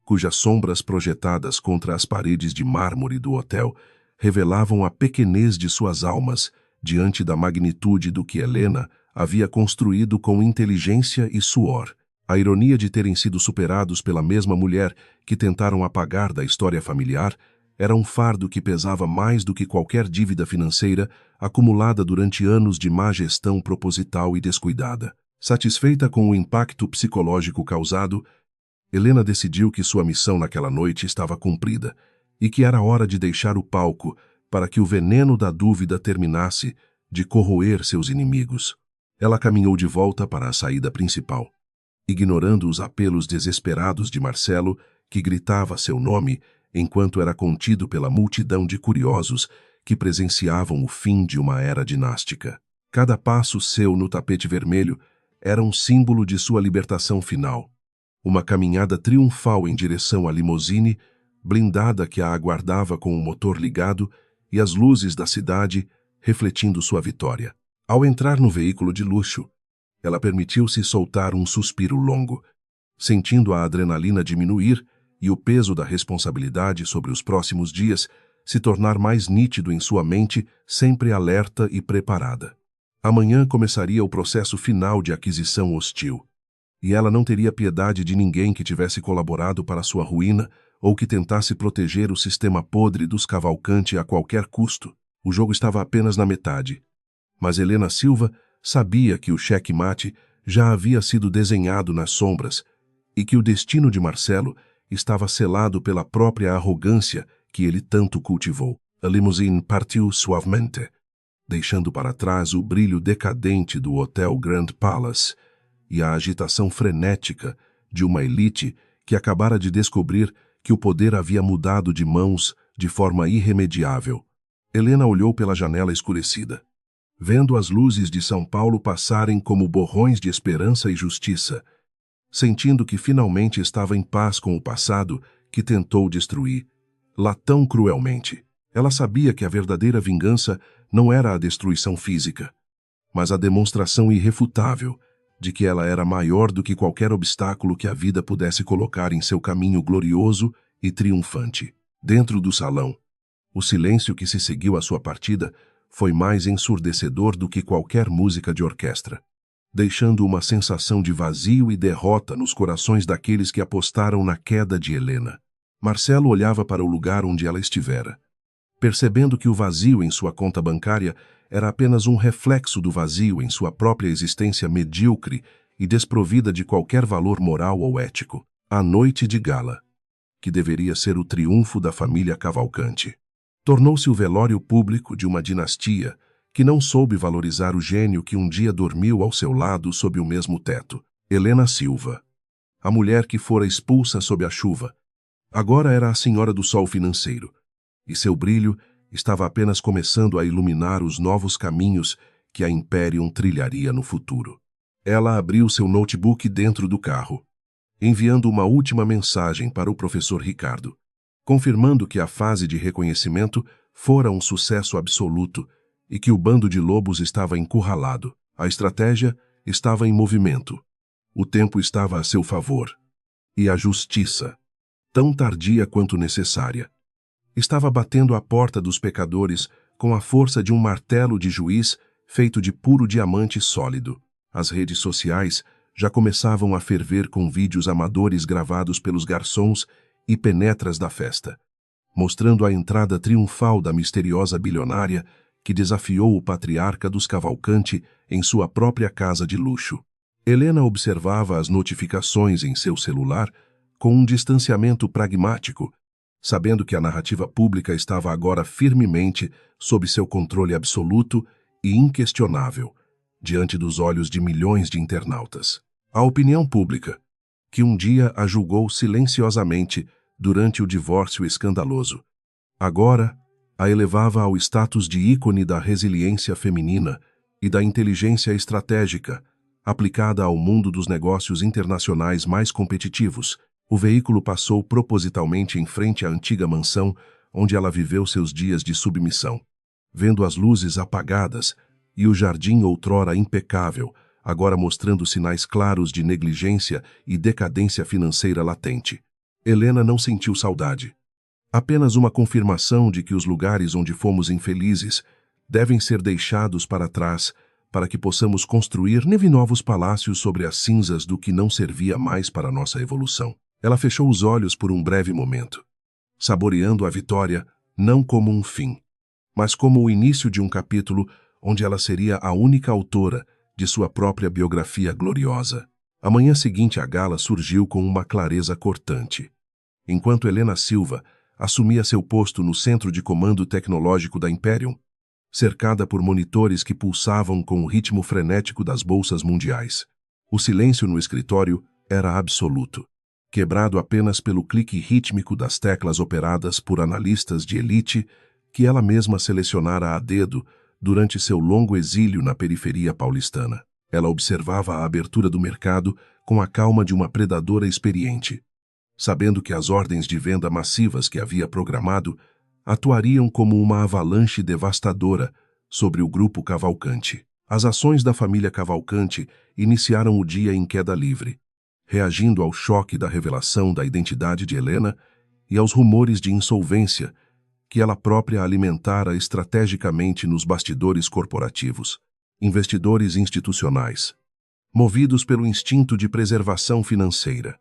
cujas sombras projetadas contra as paredes de mármore do hotel revelavam a pequenez de suas almas diante da magnitude do que Helena havia construído com inteligência e suor. A ironia de terem sido superados pela mesma mulher que tentaram apagar da história familiar era um fardo que pesava mais do que qualquer dívida financeira acumulada durante anos de má gestão proposital e descuidada. Satisfeita com o impacto psicológico causado, Helena decidiu que sua missão naquela noite estava cumprida e que era hora de deixar o palco para que o veneno da dúvida terminasse de corroer seus inimigos. Ela caminhou de volta para a saída principal, ignorando os apelos desesperados de Marcelo, que gritava seu nome enquanto era contido pela multidão de curiosos que presenciavam o fim de uma era dinástica. Cada passo seu no tapete vermelho era um símbolo de sua libertação final. Uma caminhada triunfal em direção à limusine, blindada que a aguardava com o motor ligado e as luzes da cidade refletindo sua vitória. Ao entrar no veículo de luxo, ela permitiu-se soltar um suspiro longo, sentindo a adrenalina diminuir e o peso da responsabilidade sobre os próximos dias se tornar mais nítido em sua mente, sempre alerta e preparada. Amanhã começaria o processo final de aquisição hostil, e ela não teria piedade de ninguém que tivesse colaborado para sua ruína ou que tentasse proteger o sistema podre dos Cavalcanti a qualquer custo. O jogo estava apenas na metade, mas Helena Silva sabia que o cheque-mate já havia sido desenhado nas sombras e que o destino de Marcelo estava selado pela própria arrogância que ele tanto cultivou. A limusine partiu suavemente, deixando para trás o brilho decadente do Hotel Grand Palace e a agitação frenética de uma elite que acabara de descobrir que o poder havia mudado de mãos de forma irremediável. Helena olhou pela janela escurecida, vendo as luzes de São Paulo passarem como borrões de esperança e justiça, sentindo que finalmente estava em paz com o passado que tentou destruir lá tão cruelmente. Ela sabia que a verdadeira vingança não era a destruição física, mas a demonstração irrefutável de que ela era maior do que qualquer obstáculo que a vida pudesse colocar em seu caminho glorioso e triunfante. Dentro do salão, o silêncio que se seguiu à sua partida foi mais ensurdecedor do que qualquer música de orquestra, deixando uma sensação de vazio e derrota nos corações daqueles que apostaram na queda de Helena. Marcelo olhava para o lugar onde ela estivera, percebendo que o vazio em sua conta bancária era apenas um reflexo do vazio em sua própria existência medíocre e desprovida de qualquer valor moral ou ético. A noite de gala, que deveria ser o triunfo da família Cavalcanti, tornou-se o velório público de uma dinastia que não soube valorizar o gênio que um dia dormiu ao seu lado sob o mesmo teto. Helena Silva, a mulher que fora expulsa sob a chuva, agora era a senhora do sol financeiro, e seu brilho estava apenas começando a iluminar os novos caminhos que a Imperium trilharia no futuro. Ela abriu seu notebook dentro do carro, enviando uma última mensagem para o professor Ricardo, confirmando que a fase de reconhecimento fora um sucesso absoluto e que o bando de lobos estava encurralado. A estratégia estava em movimento. O tempo estava a seu favor. E a justiça, tão tardia quanto necessária, estava batendo à porta dos pecadores com a força de um martelo de juiz feito de puro diamante sólido. As redes sociais já começavam a ferver com vídeos amadores gravados pelos garçons e penetras da festa, mostrando a entrada triunfal da misteriosa bilionária que desafiou o patriarca dos Cavalcanti em sua própria casa de luxo. Helena observava as notificações em seu celular com um distanciamento pragmático, sabendo que a narrativa pública estava agora firmemente sob seu controle absoluto e inquestionável, diante dos olhos de milhões de internautas. A opinião pública, que um dia a julgou silenciosamente durante o divórcio escandaloso, agora a elevava ao status de ícone da resiliência feminina e da inteligência estratégica aplicada ao mundo dos negócios internacionais mais competitivos. O veículo passou propositalmente em frente à antiga mansão onde ela viveu seus dias de submissão, vendo as luzes apagadas e o jardim outrora impecável, agora mostrando sinais claros de negligência e decadência financeira latente. Helena não sentiu saudade. Apenas uma confirmação de que os lugares onde fomos infelizes devem ser deixados para trás para que possamos construir novos palácios sobre as cinzas do que não servia mais para nossa evolução. Ela fechou os olhos por um breve momento, saboreando a vitória não como um fim, mas como o início de um capítulo onde ela seria a única autora de sua própria biografia gloriosa. A manhã seguinte à gala surgiu com uma clareza cortante. Enquanto Helena Silva assumia seu posto no centro de comando tecnológico da Imperium, cercada por monitores que pulsavam com o ritmo frenético das bolsas mundiais, o silêncio no escritório era absoluto, quebrado apenas pelo clique rítmico das teclas operadas por analistas de elite que ela mesma selecionara a dedo durante seu longo exílio na periferia paulistana. Ela observava a abertura do mercado com a calma de uma predadora experiente, sabendo que as ordens de venda massivas que havia programado atuariam como uma avalanche devastadora sobre o grupo Cavalcante. As ações da família Cavalcante iniciaram o dia em queda livre, reagindo ao choque da revelação da identidade de Helena e aos rumores de insolvência que ela própria alimentara estrategicamente nos bastidores corporativos. Investidores institucionais, movidos pelo instinto de preservação financeira,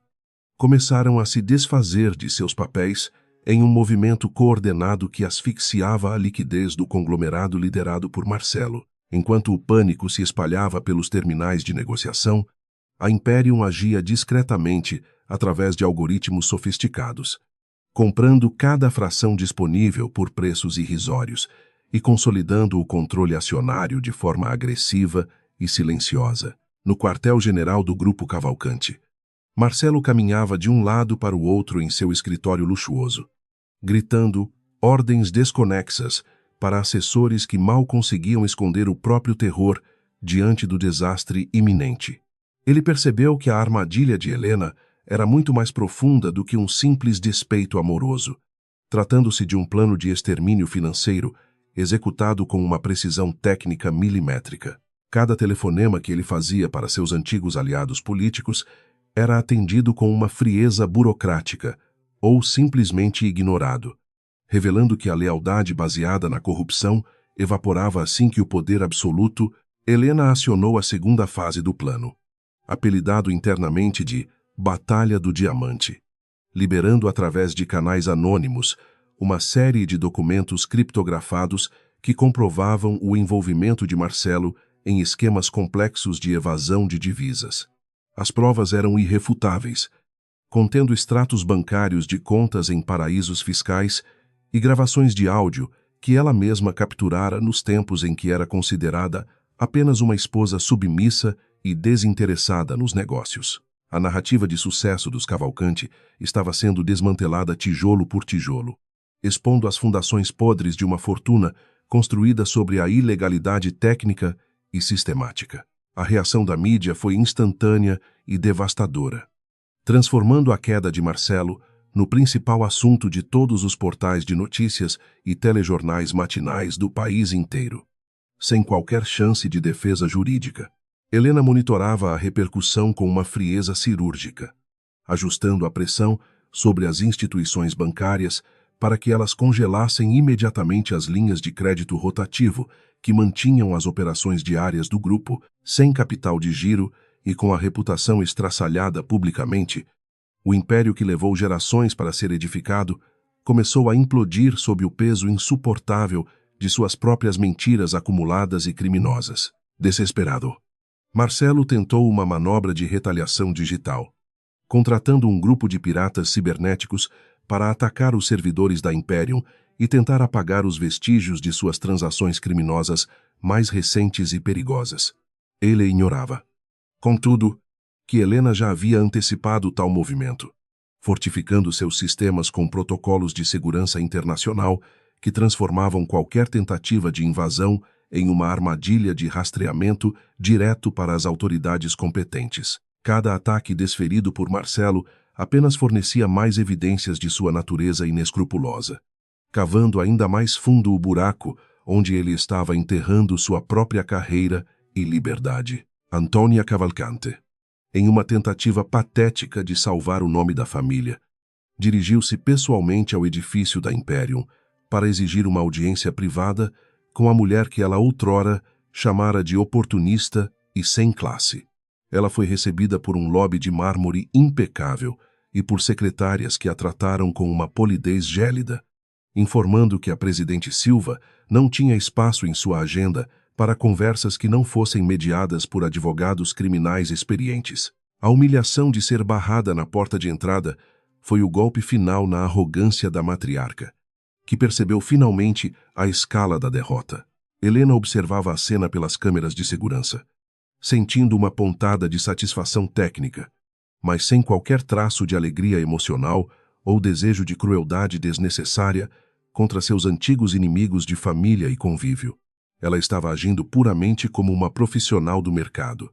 começaram a se desfazer de seus papéis em um movimento coordenado que asfixiava a liquidez do conglomerado liderado por Marcelo. Enquanto o pânico se espalhava pelos terminais de negociação, a Imperium agia discretamente através de algoritmos sofisticados, comprando cada fração disponível por preços irrisórios e consolidando o controle acionário de forma agressiva e silenciosa. No quartel-general do Grupo Cavalcante, Marcelo caminhava de um lado para o outro em seu escritório luxuoso, gritando ordens desconexas para assessores que mal conseguiam esconder o próprio terror diante do desastre iminente. Ele percebeu que a armadilha de Helena era muito mais profunda do que um simples despeito amoroso, tratando-se de um plano de extermínio financeiro executado com uma precisão técnica milimétrica. Cada telefonema que ele fazia para seus antigos aliados políticos era atendido com uma frieza burocrática ou simplesmente ignorado, revelando que a lealdade baseada na corrupção evaporava assim que o poder absoluto. Helena acionou a segunda fase do plano, apelidado internamente de Batalha do Diamante, liberando através de canais anônimos uma série de documentos criptografados que comprovavam o envolvimento de Marcelo em esquemas complexos de evasão de divisas. As provas eram irrefutáveis, contendo extratos bancários de contas em paraísos fiscais e gravações de áudio que ela mesma capturara nos tempos em que era considerada apenas uma esposa submissa e desinteressada nos negócios. A narrativa de sucesso dos Cavalcante estava sendo desmantelada tijolo por tijolo, expondo as fundações podres de uma fortuna construída sobre a ilegalidade técnica e sistemática. A reação da mídia foi instantânea e devastadora, transformando a queda de Marcelo no principal assunto de todos os portais de notícias e telejornais matinais do país inteiro. Sem qualquer chance de defesa jurídica, Helena monitorava a repercussão com uma frieza cirúrgica, ajustando a pressão sobre as instituições bancárias para que elas congelassem imediatamente as linhas de crédito rotativo que mantinham as operações diárias do grupo sem capital de giro e com a reputação estraçalhada publicamente. O império que levou gerações para ser edificado começou a implodir sob o peso insuportável de suas próprias mentiras acumuladas e criminosas. Desesperado, Marcelo tentou uma manobra de retaliação digital, contratando um grupo de piratas cibernéticos para atacar os servidores da Imperium e tentar apagar os vestígios de suas transações criminosas mais recentes e perigosas. Ele ignorava, contudo, que Helena já havia antecipado tal movimento, fortificando seus sistemas com protocolos de segurança internacional que transformavam qualquer tentativa de invasão em uma armadilha de rastreamento direto para as autoridades competentes. Cada ataque desferido por Marcelo apenas fornecia mais evidências de sua natureza inescrupulosa, cavando ainda mais fundo o buraco onde ele estava enterrando sua própria carreira e liberdade. Antônia Cavalcante, em uma tentativa patética de salvar o nome da família, dirigiu-se pessoalmente ao edifício da Imperium para exigir uma audiência privada com a mulher que ela outrora chamara de oportunista e sem classe. Ela foi recebida por um lobby de mármore impecável e por secretárias que a trataram com uma polidez gélida, informando que a presidente Silva não tinha espaço em sua agenda para conversas que não fossem mediadas por advogados criminais experientes. A humilhação de ser barrada na porta de entrada foi o golpe final na arrogância da matriarca, que percebeu finalmente a escala da derrota. Helena observava a cena pelas câmeras de segurança, sentindo uma pontada de satisfação técnica, mas sem qualquer traço de alegria emocional ou desejo de crueldade desnecessária contra seus antigos inimigos de família e convívio. Ela estava agindo puramente como uma profissional do mercado,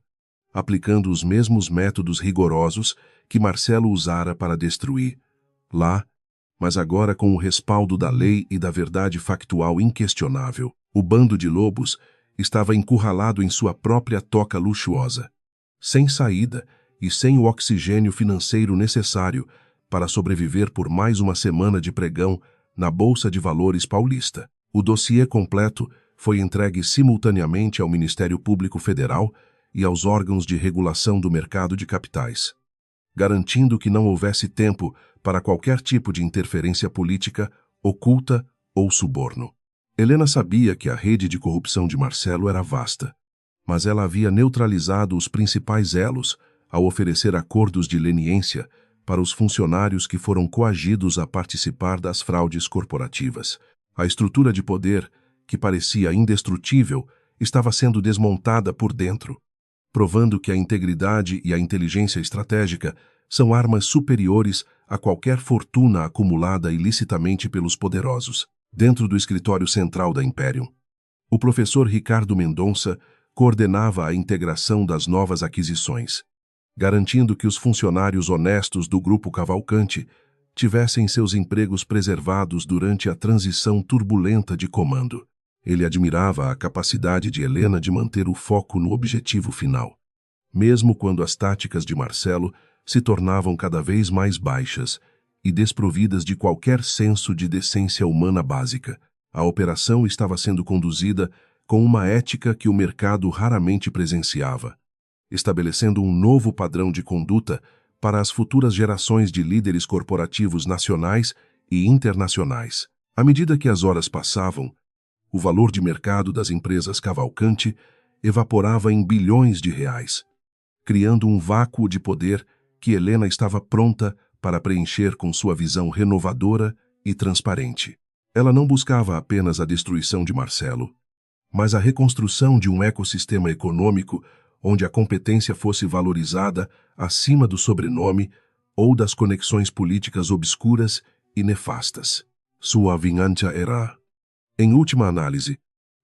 aplicando os mesmos métodos rigorosos que Marcelo usara para destruir lá, mas agora com o respaldo da lei e da verdade factual inquestionável. O bando de lobos estava encurralado em sua própria toca luxuosa, sem saída e sem o oxigênio financeiro necessário para sobreviver por mais uma semana de pregão na Bolsa de Valores paulista. O dossiê completo foi entregue simultaneamente ao Ministério Público Federal e aos órgãos de regulação do mercado de capitais, garantindo que não houvesse tempo para qualquer tipo de interferência política, oculta ou suborno. Helena sabia que a rede de corrupção de Marcelo era vasta, mas ela havia neutralizado os principais elos ao oferecer acordos de leniência para os funcionários que foram coagidos a participar das fraudes corporativas. A estrutura de poder, que parecia indestrutível, estava sendo desmontada por dentro, provando que a integridade e a inteligência estratégica são armas superiores a qualquer fortuna acumulada ilicitamente pelos poderosos. Dentro do escritório central da Imperium, o professor Ricardo Mendonça coordenava a integração das novas aquisições, garantindo que os funcionários honestos do Grupo Cavalcante tivessem seus empregos preservados durante a transição turbulenta de comando. Ele admirava a capacidade de Helena de manter o foco no objetivo final, mesmo quando as táticas de Marcelo se tornavam cada vez mais baixas e desprovidas de qualquer senso de decência humana básica. A operação estava sendo conduzida com uma ética que o mercado raramente presenciava, estabelecendo um novo padrão de conduta para as futuras gerações de líderes corporativos nacionais e internacionais. À medida que as horas passavam, o valor de mercado das empresas Cavalcante evaporava em bilhões de reais, criando um vácuo de poder que Helena estava pronta para preencher com sua visão renovadora e transparente. Ela não buscava apenas a destruição de Marcelo, mas a reconstrução de um ecossistema econômico onde a competência fosse valorizada acima do sobrenome ou das conexões políticas obscuras e nefastas. Sua vingança era, em última análise,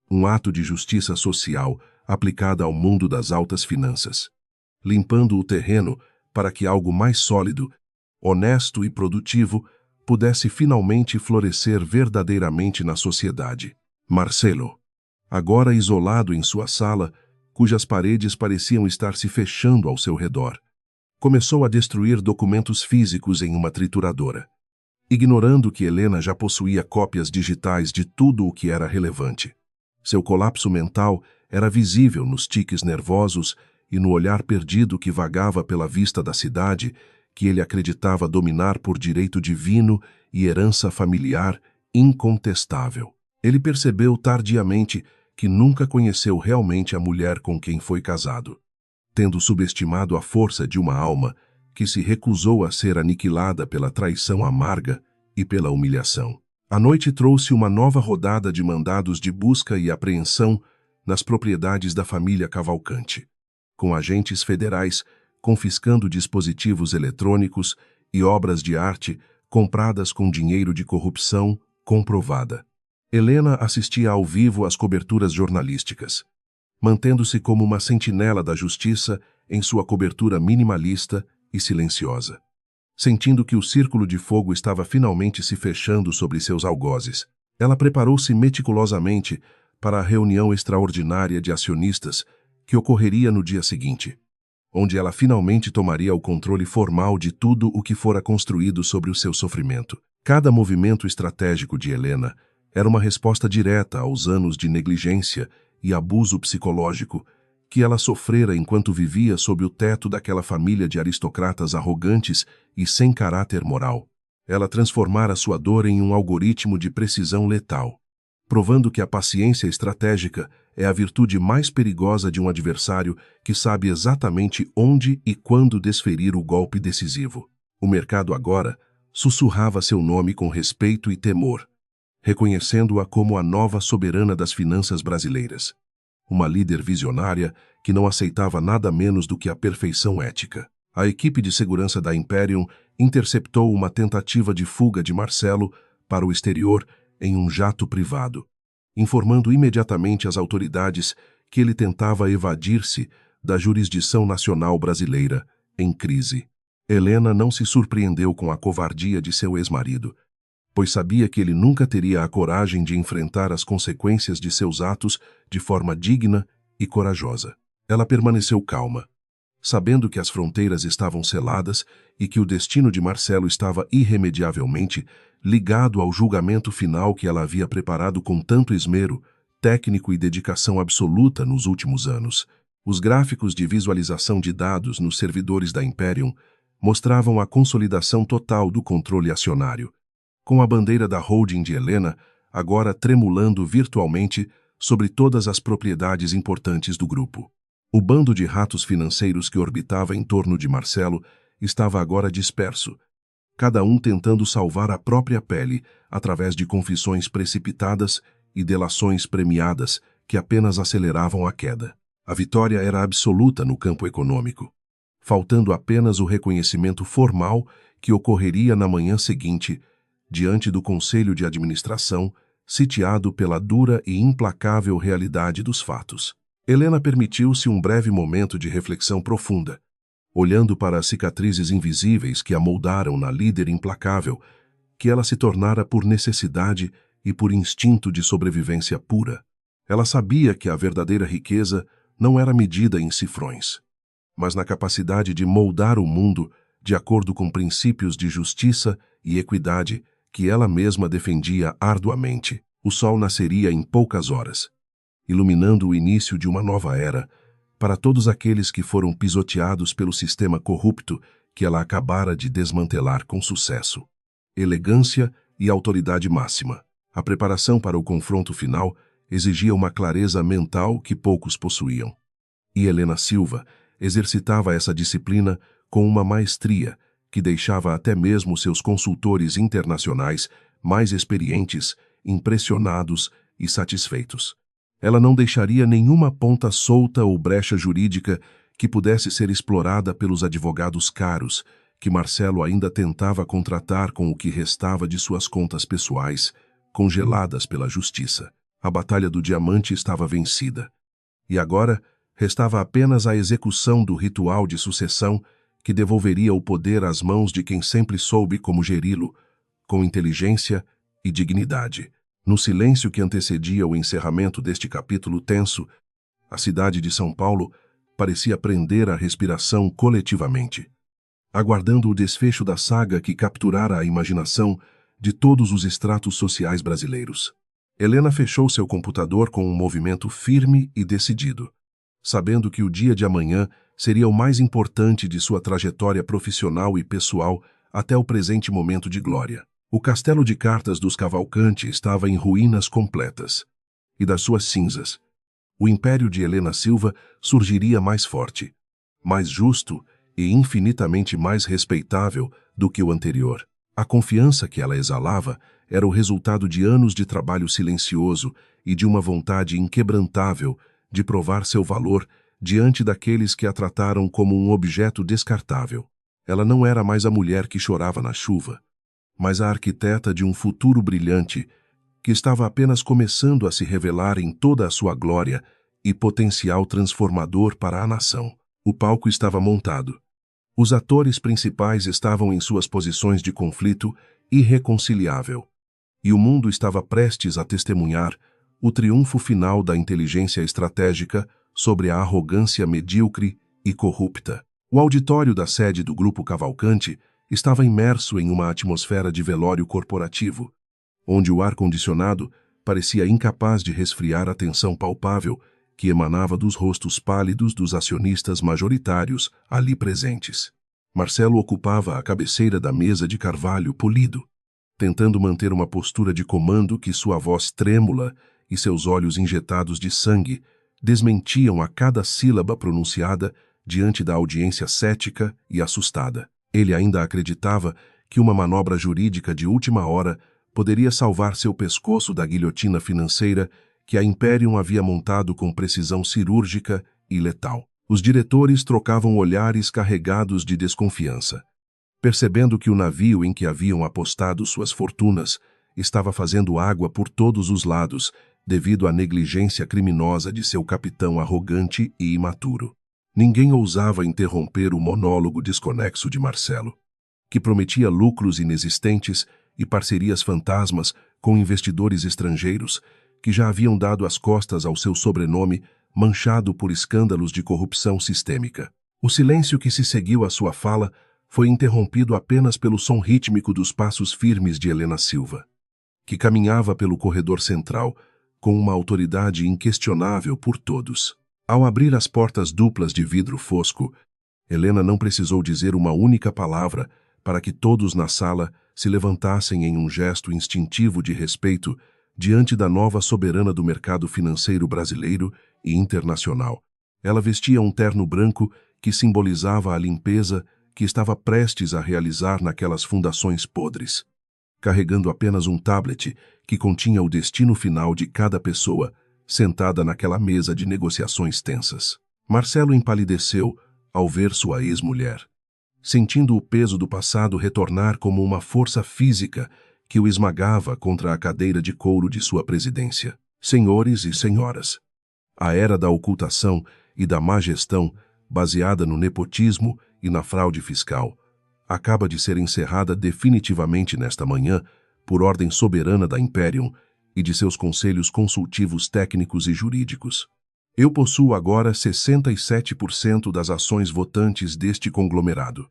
um ato de justiça social aplicada ao mundo das altas finanças, limpando o terreno para que algo mais sólido, honesto e produtivo pudesse finalmente florescer verdadeiramente na sociedade. Marcelo, agora isolado em sua sala, cujas paredes pareciam estar se fechando ao seu redor, começou a destruir documentos físicos em uma trituradora, ignorando que Helena já possuía cópias digitais de tudo o que era relevante. Seu colapso mental era visível nos tiques nervosos e no olhar perdido que vagava pela vista da cidade que ele acreditava dominar por direito divino e herança familiar incontestável. Ele percebeu tardiamente que nunca conheceu realmente a mulher com quem foi casado, tendo subestimado a força de uma alma que se recusou a ser aniquilada pela traição amarga e pela humilhação. A noite trouxe uma nova rodada de mandados de busca e apreensão nas propriedades da família Cavalcante, com agentes federais confiscando dispositivos eletrônicos e obras de arte compradas com dinheiro de corrupção comprovada. Helena assistia ao vivo às coberturas jornalísticas, mantendo-se como uma sentinela da justiça em sua cobertura minimalista e silenciosa, sentindo que o círculo de fogo estava finalmente se fechando sobre seus algozes. Ela preparou-se meticulosamente para a reunião extraordinária de acionistas que ocorreria no dia seguinte, onde ela finalmente tomaria o controle formal de tudo o que fora construído sobre o seu sofrimento. Cada movimento estratégico de Helena era uma resposta direta aos anos de negligência e abuso psicológico que ela sofrera enquanto vivia sob o teto daquela família de aristocratas arrogantes e sem caráter moral. Ela transformara sua dor em um algoritmo de precisão letal, provando que a paciência estratégica é a virtude mais perigosa de um adversário que sabe exatamente onde e quando desferir o golpe decisivo. O mercado agora sussurrava seu nome com respeito e temor, reconhecendo-a como a nova soberana das finanças brasileiras, uma líder visionária que não aceitava nada menos do que a perfeição ética. A equipe de segurança da Imperium interceptou uma tentativa de fuga de Marcelo para o exterior em um jato privado, informando imediatamente as autoridades que ele tentava evadir-se da jurisdição nacional brasileira em crise. Helena não se surpreendeu com a covardia de seu ex-marido, pois sabia que ele nunca teria a coragem de enfrentar as consequências de seus atos de forma digna e corajosa. Ela permaneceu calma, sabendo que as fronteiras estavam seladas e que o destino de Marcelo estava irremediavelmente ligado ao julgamento final que ela havia preparado com tanto esmero, técnico e dedicação absoluta nos últimos anos. Os gráficos de visualização de dados nos servidores da Imperium mostravam a consolidação total do controle acionário, com a bandeira da holding de Helena agora tremulando virtualmente sobre todas as propriedades importantes do grupo. O bando de ratos financeiros que orbitava em torno de Marcelo estava agora disperso, cada um tentando salvar a própria pele através de confissões precipitadas e delações premiadas que apenas aceleravam a queda. A vitória era absoluta no campo econômico, faltando apenas o reconhecimento formal que ocorreria na manhã seguinte, diante do Conselho de Administração, sitiado pela dura e implacável realidade dos fatos. Helena permitiu-se um breve momento de reflexão profunda, olhando para as cicatrizes invisíveis que a moldaram na líder implacável, que ela se tornara por necessidade e por instinto de sobrevivência pura. Ela sabia que a verdadeira riqueza não era medida em cifrões, mas na capacidade de moldar o mundo de acordo com princípios de justiça e equidade que ela mesma defendia arduamente. O sol nasceria em poucas horas, iluminando o início de uma nova era para todos aqueles que foram pisoteados pelo sistema corrupto que ela acabara de desmantelar com sucesso. Elegância e autoridade máxima. A preparação para o confronto final exigia uma clareza mental que poucos possuíam. E Helena Silva exercitava essa disciplina com uma maestria que deixava até mesmo seus consultores internacionais mais experientes, impressionados e satisfeitos. Ela não deixaria nenhuma ponta solta ou brecha jurídica que pudesse ser explorada pelos advogados caros que Marcelo ainda tentava contratar com o que restava de suas contas pessoais, congeladas pela justiça. A batalha do diamante estava vencida. E agora restava apenas a execução do ritual de sucessão que devolveria o poder às mãos de quem sempre soube como geri-lo, com inteligência e dignidade. No silêncio que antecedia o encerramento deste capítulo tenso, a cidade de São Paulo parecia prender a respiração coletivamente, aguardando o desfecho da saga que capturara a imaginação de todos os estratos sociais brasileiros. Helena fechou seu computador com um movimento firme e decidido, sabendo que o dia de amanhã seria o mais importante de sua trajetória profissional e pessoal até o presente momento de glória. O castelo de cartas dos Cavalcanti estava em ruínas completas, e das suas cinzas, o império de Helena Silva surgiria mais forte, mais justo e infinitamente mais respeitável do que o anterior. A confiança que ela exalava era o resultado de anos de trabalho silencioso e de uma vontade inquebrantável de provar seu valor diante daqueles que a trataram como um objeto descartável. Ela não era mais a mulher que chorava na chuva, mas a arquiteta de um futuro brilhante que estava apenas começando a se revelar em toda a sua glória e potencial transformador para a nação. O palco estava montado. Os atores principais estavam em suas posições de conflito irreconciliável, e o mundo estava prestes a testemunhar o triunfo final da inteligência estratégica sobre a arrogância medíocre e corrupta. O auditório da sede do Grupo Cavalcanti estava imerso em uma atmosfera de velório corporativo, onde o ar-condicionado parecia incapaz de resfriar a tensão palpável que emanava dos rostos pálidos dos acionistas majoritários ali presentes. Marcelo ocupava a cabeceira da mesa de carvalho polido, tentando manter uma postura de comando que sua voz trêmula e seus olhos injetados de sangue desmentiam a cada sílaba pronunciada diante da audiência cética e assustada. Ele ainda acreditava que uma manobra jurídica de última hora poderia salvar seu pescoço da guilhotina financeira que a Imperium havia montado com precisão cirúrgica e letal. Os diretores trocavam olhares carregados de desconfiança, percebendo que o navio em que haviam apostado suas fortunas estava fazendo água por todos os lados, devido à negligência criminosa de seu capitão arrogante e imaturo. Ninguém ousava interromper o monólogo desconexo de Marcelo, que prometia lucros inexistentes e parcerias fantasmas com investidores estrangeiros que já haviam dado as costas ao seu sobrenome manchado por escândalos de corrupção sistêmica. O silêncio que se seguiu à sua fala foi interrompido apenas pelo som rítmico dos passos firmes de Helena Silva, que caminhava pelo corredor central com uma autoridade inquestionável por todos. Ao abrir as portas duplas de vidro fosco, Helena não precisou dizer uma única palavra para que todos na sala se levantassem em um gesto instintivo de respeito diante da nova soberana do mercado financeiro brasileiro e internacional. Ela vestia um terno branco que simbolizava a limpeza que estava prestes a realizar naquelas fundações podres, carregando apenas um tablet que continha o destino final de cada pessoa sentada naquela mesa de negociações tensas. Marcelo empalideceu ao ver sua ex-mulher, sentindo o peso do passado retornar como uma força física que o esmagava contra a cadeira de couro de sua presidência. Senhores e senhoras, a era da ocultação e da má gestão, baseada no nepotismo e na fraude fiscal, acaba de ser encerrada definitivamente nesta manhã por ordem soberana da Imperium e de seus conselhos consultivos técnicos e jurídicos. Eu possuo agora 67% das ações votantes deste conglomerado,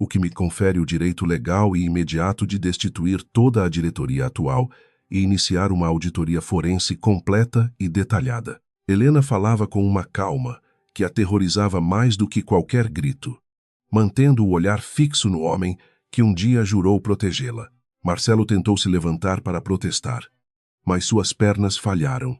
o que me confere o direito legal e imediato de destituir toda a diretoria atual e iniciar uma auditoria forense completa e detalhada. Helena falava com uma calma que aterrorizava mais do que qualquer grito, mantendo o olhar fixo no homem que um dia jurou protegê-la. Marcelo tentou se levantar para protestar, mas suas pernas falharam,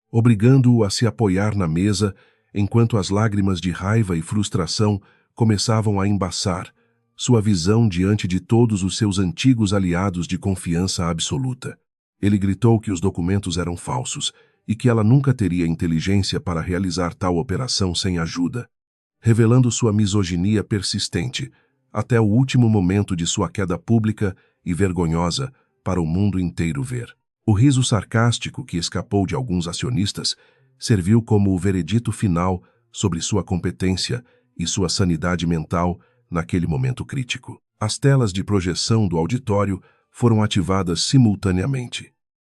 obrigando-o a se apoiar na mesa enquanto as lágrimas de raiva e frustração começavam a embaçar sua visão diante de todos os seus antigos aliados de confiança absoluta. Ele gritou que os documentos eram falsos e que ela nunca teria inteligência para realizar tal operação sem ajuda, revelando sua misoginia persistente até o último momento de sua queda pública e vergonhosa para o mundo inteiro ver. O riso sarcástico que escapou de alguns acionistas serviu como o veredito final sobre sua competência e sua sanidade mental naquele momento crítico. As telas de projeção do auditório foram ativadas simultaneamente,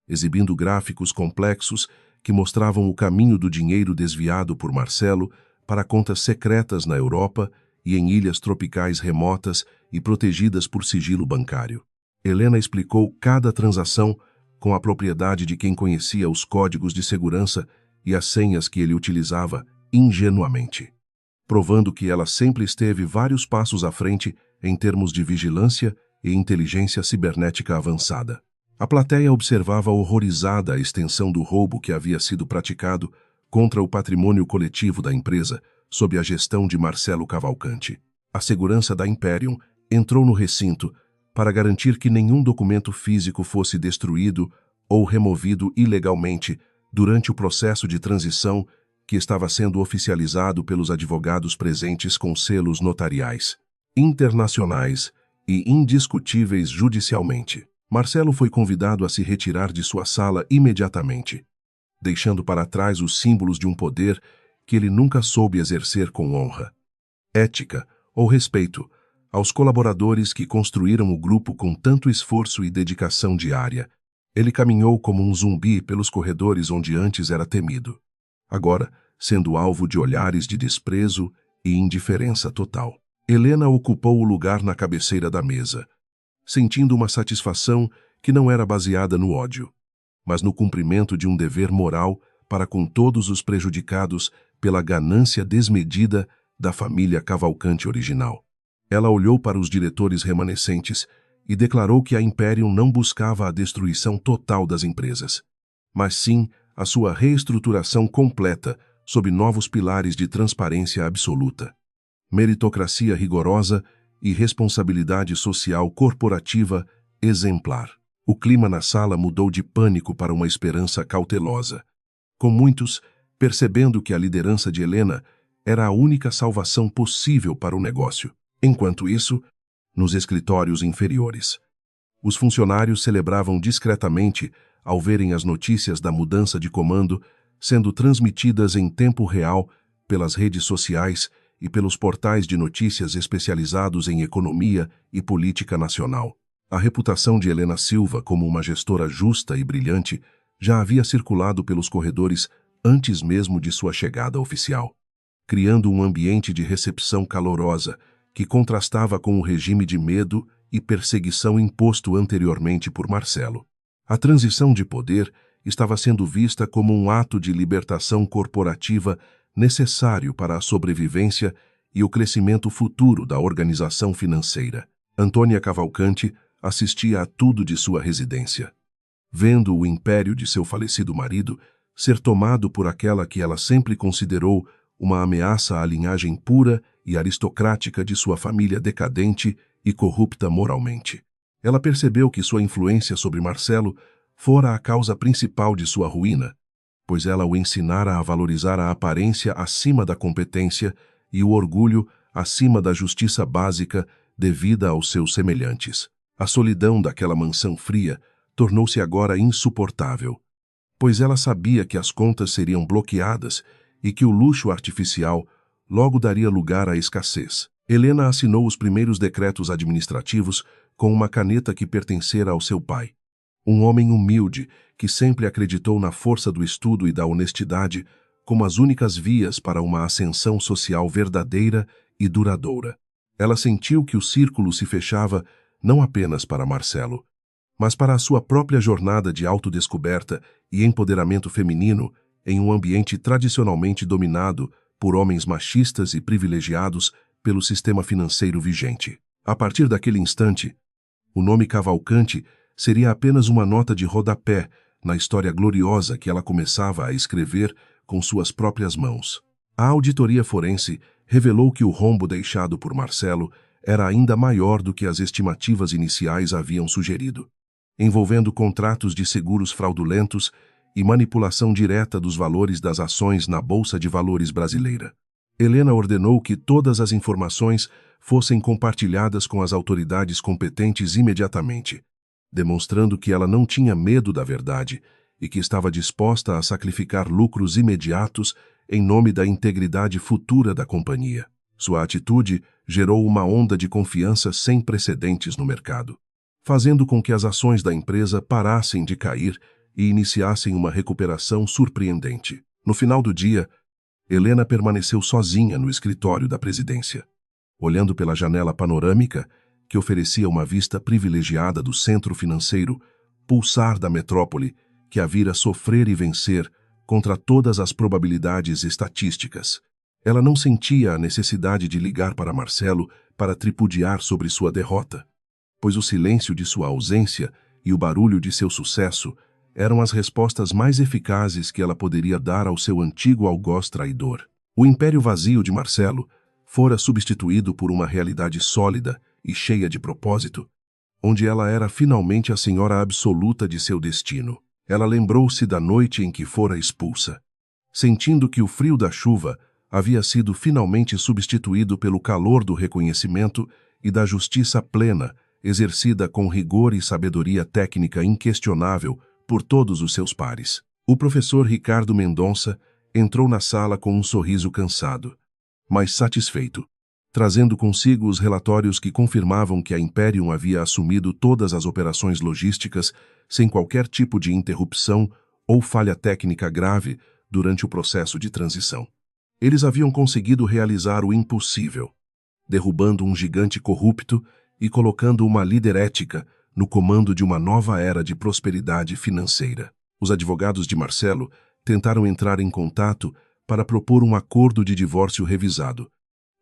exibindo gráficos complexos que mostravam o caminho do dinheiro desviado por Marcelo para contas secretas na Europa e em ilhas tropicais remotas e protegidas por sigilo bancário. Helena explicou cada transação com a propriedade de quem conhecia os códigos de segurança e as senhas que ele utilizava ingenuamente, provando que ela sempre esteve vários passos à frente em termos de vigilância e inteligência cibernética avançada. A plateia observava horrorizada a extensão do roubo que havia sido praticado contra o patrimônio coletivo da empresa sob a gestão de Marcelo Cavalcante. A segurança da Imperium entrou no recinto para garantir que nenhum documento físico fosse destruído ou removido ilegalmente durante o processo de transição que estava sendo oficializado pelos advogados presentes com selos notariais, internacionais e indiscutíveis judicialmente. Marcelo foi convidado a se retirar de sua sala imediatamente, deixando para trás os símbolos de um poder que ele nunca soube exercer com honra, ética ou respeito aos colaboradores que construíram o grupo com tanto esforço e dedicação diária. Ele caminhou como um zumbi pelos corredores onde antes era temido, agora sendo alvo de olhares de desprezo e indiferença total. Helena ocupou o lugar na cabeceira da mesa, sentindo uma satisfação que não era baseada no ódio, mas no cumprimento de um dever moral para com todos os prejudicados pela ganância desmedida da família Cavalcante original. Ela olhou para os diretores remanescentes e declarou que a Imperium não buscava a destruição total das empresas, mas sim a sua reestruturação completa sob novos pilares de transparência absoluta, meritocracia rigorosa e responsabilidade social corporativa exemplar. O clima na sala mudou de pânico para uma esperança cautelosa, com muitos percebendo que a liderança de Helena era a única salvação possível para o negócio. Enquanto isso, nos escritórios inferiores, Os funcionários celebravam discretamente ao verem as notícias da mudança de comando sendo transmitidas em tempo real pelas redes sociais e pelos portais de notícias especializados em economia e política nacional. A reputação de Helena Silva como uma gestora justa e brilhante já havia circulado pelos corredores antes mesmo de sua chegada oficial, criando um ambiente de recepção calorosa que contrastava com o regime de medo e perseguição imposto anteriormente por Marcelo. A transição de poder estava sendo vista como um ato de libertação corporativa necessário para a sobrevivência e o crescimento futuro da organização financeira. Antônia Cavalcanti assistia a tudo de sua residência, vendo o império de seu falecido marido ser tomado por aquela que ela sempre considerou uma ameaça à linhagem pura e aristocrática de sua família decadente e corrupta moralmente. Ela percebeu que sua influência sobre Marcelo fora a causa principal de sua ruína, pois ela o ensinara a valorizar a aparência acima da competência e o orgulho acima da justiça básica devida aos seus semelhantes. A solidão daquela mansão fria tornou-se agora insuportável, pois ela sabia que as contas seriam bloqueadas e que o luxo artificial logo daria lugar à escassez. Helena assinou os primeiros decretos administrativos com uma caneta que pertencera ao seu pai. Um homem humilde que sempre acreditou na força do estudo e da honestidade como as únicas vias para uma ascensão social verdadeira e duradoura. Ela sentiu que o círculo se fechava não apenas para Marcelo, mas para a sua própria jornada de autodescoberta e empoderamento feminino em um ambiente tradicionalmente dominado por homens machistas e privilegiados pelo sistema financeiro vigente. A partir daquele instante, o nome Cavalcanti seria apenas uma nota de rodapé na história gloriosa que ela começava a escrever com suas próprias mãos. A auditoria forense revelou que o rombo deixado por Marcelo era ainda maior do que as estimativas iniciais haviam sugerido, envolvendo contratos de seguros fraudulentos e manipulação direta dos valores das ações na Bolsa de Valores brasileira. Helena ordenou que todas as informações fossem compartilhadas com as autoridades competentes imediatamente, demonstrando que ela não tinha medo da verdade e que estava disposta a sacrificar lucros imediatos em nome da integridade futura da companhia. Sua atitude gerou uma onda de confiança sem precedentes no mercado, fazendo com que as ações da empresa parassem de cair e iniciassem uma recuperação surpreendente. No final do dia, Helena permaneceu sozinha no escritório da presidência, olhando pela janela panorâmica que oferecia uma vista privilegiada do centro financeiro, pulsar da metrópole que a vira sofrer e vencer contra todas as probabilidades estatísticas. Ela não sentia a necessidade de ligar para Marcelo para tripudiar sobre sua derrota, pois o silêncio de sua ausência e o barulho de seu sucesso eram as respostas mais eficazes que ela poderia dar ao seu antigo algoz traidor. O império vazio de Marcelo fora substituído por uma realidade sólida e cheia de propósito, onde ela era finalmente a senhora absoluta de seu destino. Ela lembrou-se da noite em que fora expulsa, sentindo que o frio da chuva havia sido finalmente substituído pelo calor do reconhecimento e da justiça plena, exercida com rigor e sabedoria técnica inquestionável por todos os seus pares. O professor Ricardo Mendonça entrou na sala com um sorriso cansado, mas satisfeito, trazendo consigo os relatórios que confirmavam que a Imperium havia assumido todas as operações logísticas sem qualquer tipo de interrupção ou falha técnica grave durante o processo de transição. Eles haviam conseguido realizar o impossível, derrubando um gigante corrupto e colocando uma líder ética no comando de uma nova era de prosperidade financeira. Os advogados de Marcelo tentaram entrar em contato para propor um acordo de divórcio revisado,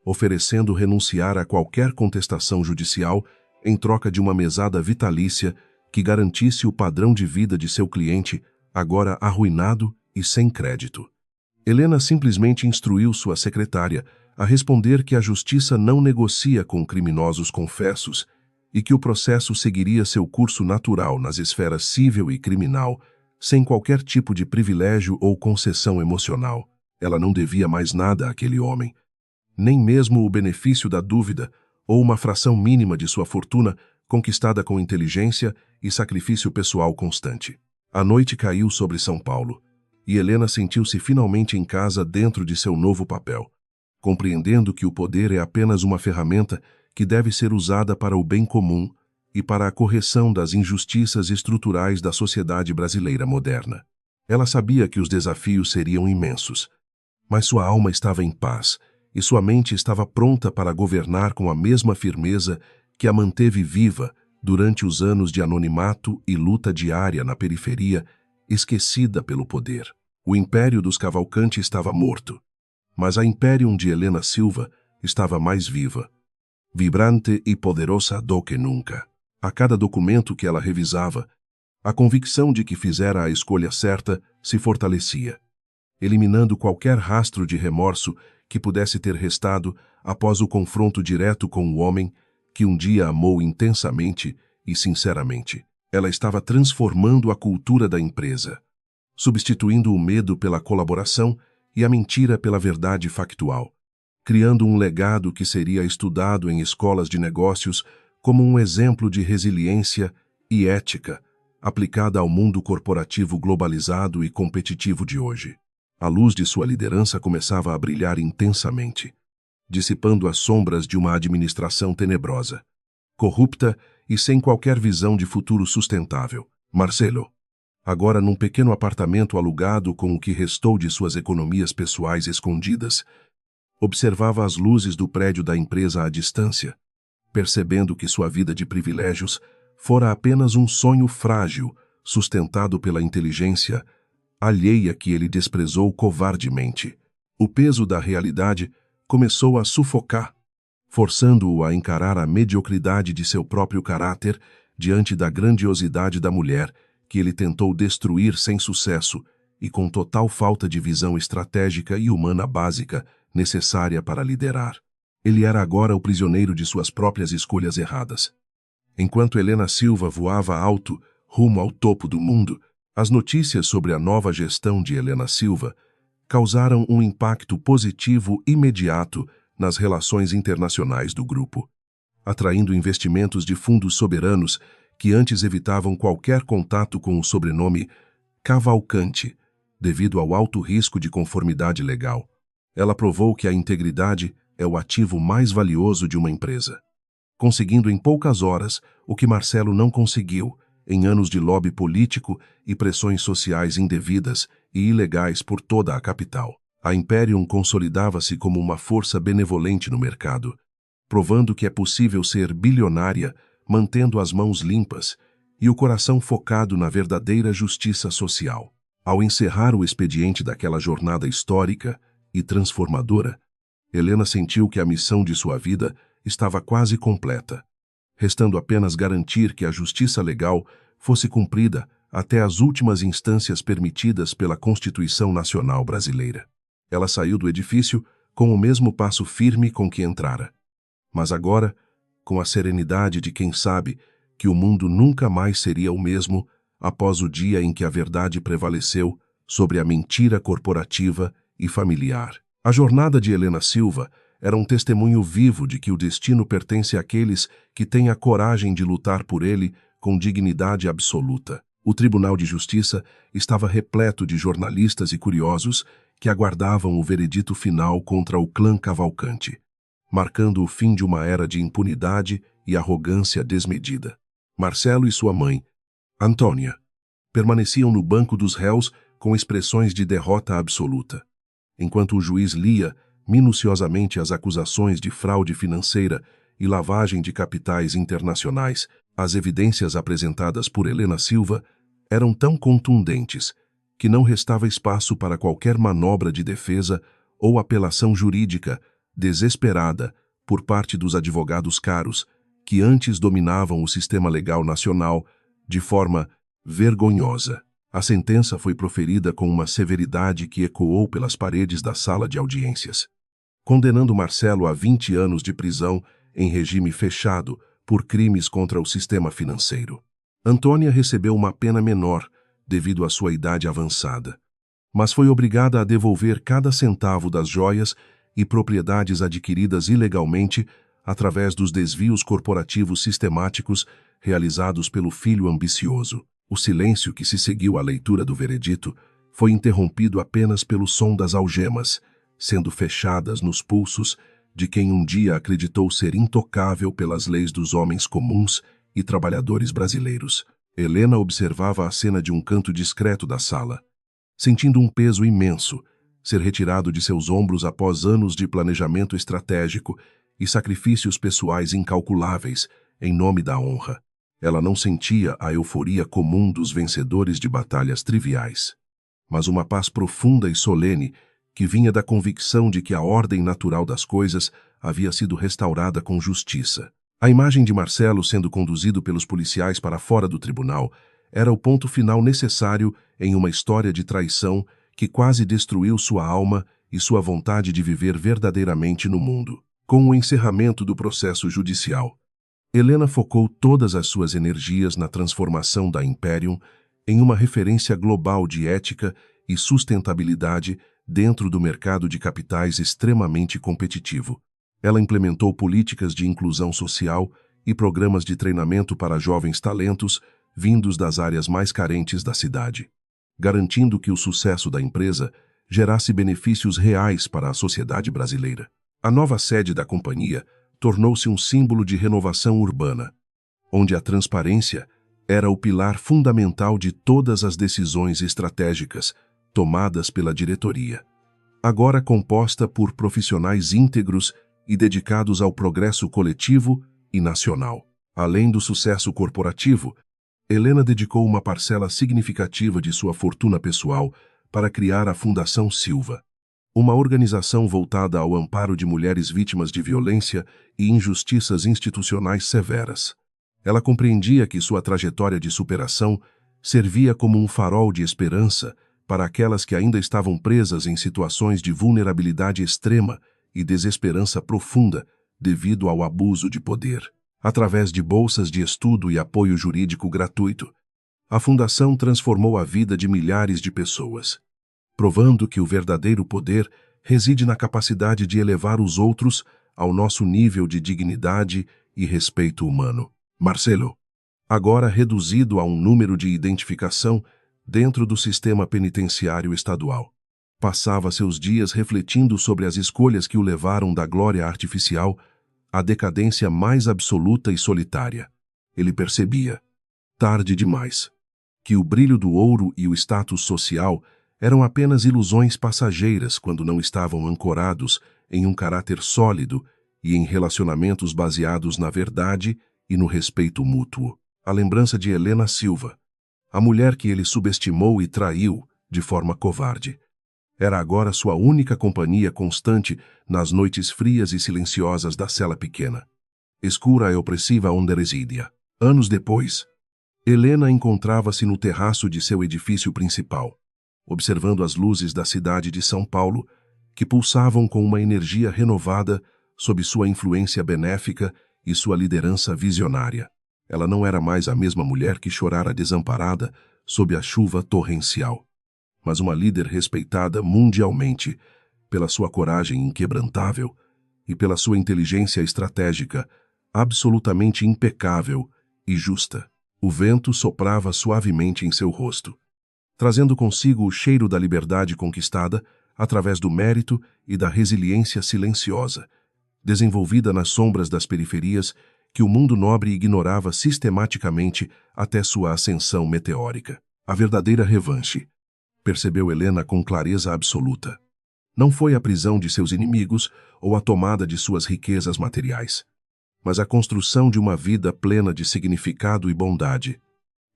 oferecendo renunciar a qualquer contestação judicial em troca de uma mesada vitalícia que garantisse o padrão de vida de seu cliente, agora arruinado e sem crédito. Helena simplesmente instruiu sua secretária a responder que a justiça não negocia com criminosos confessos e que o processo seguiria seu curso natural nas esferas civil e criminal, sem qualquer tipo de privilégio ou concessão emocional. Ela não devia mais nada àquele homem, nem mesmo o benefício da dúvida ou uma fração mínima de sua fortuna conquistada com inteligência e sacrifício pessoal constante. A noite caiu sobre São Paulo, e Helena sentiu-se finalmente em casa dentro de seu novo papel, compreendendo que o poder é apenas uma ferramenta que deve ser usada para o bem comum e para a correção das injustiças estruturais da sociedade brasileira moderna. Ela sabia que os desafios seriam imensos, mas sua alma estava em paz e sua mente estava pronta para governar com a mesma firmeza que a manteve viva durante os anos de anonimato e luta diária na periferia, esquecida pelo poder. O império dos Cavalcanti estava morto, mas a Imperium de Helena Silva estava mais viva, vibrante e poderosa do que nunca. A cada documento que ela revisava, a convicção de que fizera a escolha certa se fortalecia, eliminando qualquer rastro de remorso que pudesse ter restado após o confronto direto com o homem que um dia amou intensamente e sinceramente. Ela estava transformando a cultura da empresa, substituindo o medo pela colaboração e a mentira pela verdade factual, criando um legado que seria estudado em escolas de negócios como um exemplo de resiliência e ética aplicada ao mundo corporativo globalizado e competitivo de hoje. A luz de sua liderança começava a brilhar intensamente, dissipando as sombras de uma administração tenebrosa, corrupta e sem qualquer visão de futuro sustentável. Marcelo, agora num pequeno apartamento alugado com o que restou de suas economias pessoais escondidas, observava as luzes do prédio da empresa à distância, percebendo que sua vida de privilégios fora apenas um sonho frágil, sustentado pela inteligência alheia que ele desprezou covardemente. O peso da realidade começou a sufocar, forçando-o a encarar a mediocridade de seu próprio caráter diante da grandiosidade da mulher que ele tentou destruir sem sucesso e com total falta de visão estratégica e humana básica necessária para liderar. Ele era agora o prisioneiro de suas próprias escolhas erradas. Enquanto Helena Silva voava alto, rumo ao topo do mundo, as notícias sobre a nova gestão de Helena Silva causaram um impacto positivo imediato nas relações internacionais do grupo, atraindo investimentos de fundos soberanos que antes evitavam qualquer contato com o sobrenome Cavalcanti, devido ao alto risco de conformidade legal. Ela provou que a integridade é o ativo mais valioso de uma empresa, conseguindo em poucas horas o que Marcelo não conseguiu em anos de lobby político e pressões sociais indevidas e ilegais por toda a capital. A Imperium consolidava-se como uma força benevolente no mercado, provando que é possível ser bilionária mantendo as mãos limpas e o coração focado na verdadeira justiça social. Ao encerrar o expediente daquela jornada histórica e transformadora, Helena sentiu que a missão de sua vida estava quase completa, restando apenas garantir que a justiça legal fosse cumprida até as últimas instâncias permitidas pela Constituição Nacional Brasileira. Ela saiu do edifício com o mesmo passo firme com que entrara, mas agora, com a serenidade de quem sabe que o mundo nunca mais seria o mesmo após o dia em que a verdade prevaleceu sobre a mentira corporativa e familiar. A jornada de Helena Silva era um testemunho vivo de que o destino pertence àqueles que têm a coragem de lutar por ele com dignidade absoluta. O Tribunal de Justiça estava repleto de jornalistas e curiosos que aguardavam o veredito final contra o clã Cavalcanti, marcando o fim de uma era de impunidade e arrogância desmedida. Marcelo e sua mãe, Antônia, permaneciam no banco dos réus com expressões de derrota absoluta, enquanto o juiz lia minuciosamente as acusações de fraude financeira e lavagem de capitais internacionais. As evidências apresentadas por Helena Silva eram tão contundentes que não restava espaço para qualquer manobra de defesa ou apelação jurídica desesperada por parte dos advogados caros que antes dominavam o sistema legal nacional de forma vergonhosa. A sentença foi proferida com uma severidade que ecoou pelas paredes da sala de audiências, condenando Marcelo a 20 anos de prisão em regime fechado por crimes contra o sistema financeiro. Antônia recebeu uma pena menor devido à sua idade avançada, mas foi obrigada a devolver cada centavo das joias e propriedades adquiridas ilegalmente através dos desvios corporativos sistemáticos realizados pelo filho ambicioso. O silêncio que se seguiu à leitura do veredito foi interrompido apenas pelo som das algemas, sendo fechadas nos pulsos de quem um dia acreditou ser intocável pelas leis dos homens comuns e trabalhadores brasileiros. Helena observava a cena de um canto discreto da sala, sentindo um peso imenso ser retirado de seus ombros após anos de planejamento estratégico e sacrifícios pessoais incalculáveis em nome da honra. Ela não sentia a euforia comum dos vencedores de batalhas triviais, mas uma paz profunda e solene que vinha da convicção de que a ordem natural das coisas havia sido restaurada com justiça. A imagem de Marcelo sendo conduzido pelos policiais para fora do tribunal era o ponto final necessário em uma história de traição que quase destruiu sua alma e sua vontade de viver verdadeiramente no mundo. Com o encerramento do processo judicial, Helena focou todas as suas energias na transformação da Imperium em uma referência global de ética e sustentabilidade dentro do mercado de capitais extremamente competitivo. Ela implementou políticas de inclusão social e programas de treinamento para jovens talentos vindos das áreas mais carentes da cidade, garantindo que o sucesso da empresa gerasse benefícios reais para a sociedade brasileira. A nova sede da companhia tornou-se um símbolo de renovação urbana, onde a transparência era o pilar fundamental de todas as decisões estratégicas tomadas pela diretoria. Agora composta por profissionais íntegros e dedicados ao progresso coletivo e nacional. Além do sucesso corporativo, Helena dedicou uma parcela significativa de sua fortuna pessoal para criar a Fundação Silva, uma organização voltada ao amparo de mulheres vítimas de violência e injustiças institucionais severas. Ela compreendia que sua trajetória de superação servia como um farol de esperança para aquelas que ainda estavam presas em situações de vulnerabilidade extrema e desesperança profunda devido ao abuso de poder. Através de bolsas de estudo e apoio jurídico gratuito, a Fundação transformou a vida de milhares de pessoas, provando que o verdadeiro poder reside na capacidade de elevar os outros ao nosso nível de dignidade e respeito humano. Marcelo, agora reduzido a um número de identificação dentro do sistema penitenciário estadual, passava seus dias refletindo sobre as escolhas que o levaram da glória artificial à decadência mais absoluta e solitária. Ele percebia, tarde demais, que o brilho do ouro e o status social eram apenas ilusões passageiras quando não estavam ancorados em um caráter sólido e em relacionamentos baseados na verdade e no respeito mútuo. A lembrança de Helena Silva, a mulher que ele subestimou e traiu de forma covarde, era agora sua única companhia constante nas noites frias e silenciosas da cela pequena, escura e opressiva onde residia. Anos depois, Helena encontrava-se no terraço de seu edifício principal, observando as luzes da cidade de São Paulo, que pulsavam com uma energia renovada sob sua influência benéfica e sua liderança visionária. Ela não era mais a mesma mulher que chorara desamparada sob a chuva torrencial, mas uma líder respeitada mundialmente pela sua coragem inquebrantável e pela sua inteligência estratégica absolutamente impecável e justa. O vento soprava suavemente em seu rosto, trazendo consigo o cheiro da liberdade conquistada através do mérito e da resiliência silenciosa, desenvolvida nas sombras das periferias que o mundo nobre ignorava sistematicamente até sua ascensão meteórica. A verdadeira revanche, percebeu Helena com clareza absoluta, não foi a prisão de seus inimigos ou a tomada de suas riquezas materiais, mas a construção de uma vida plena de significado e bondade.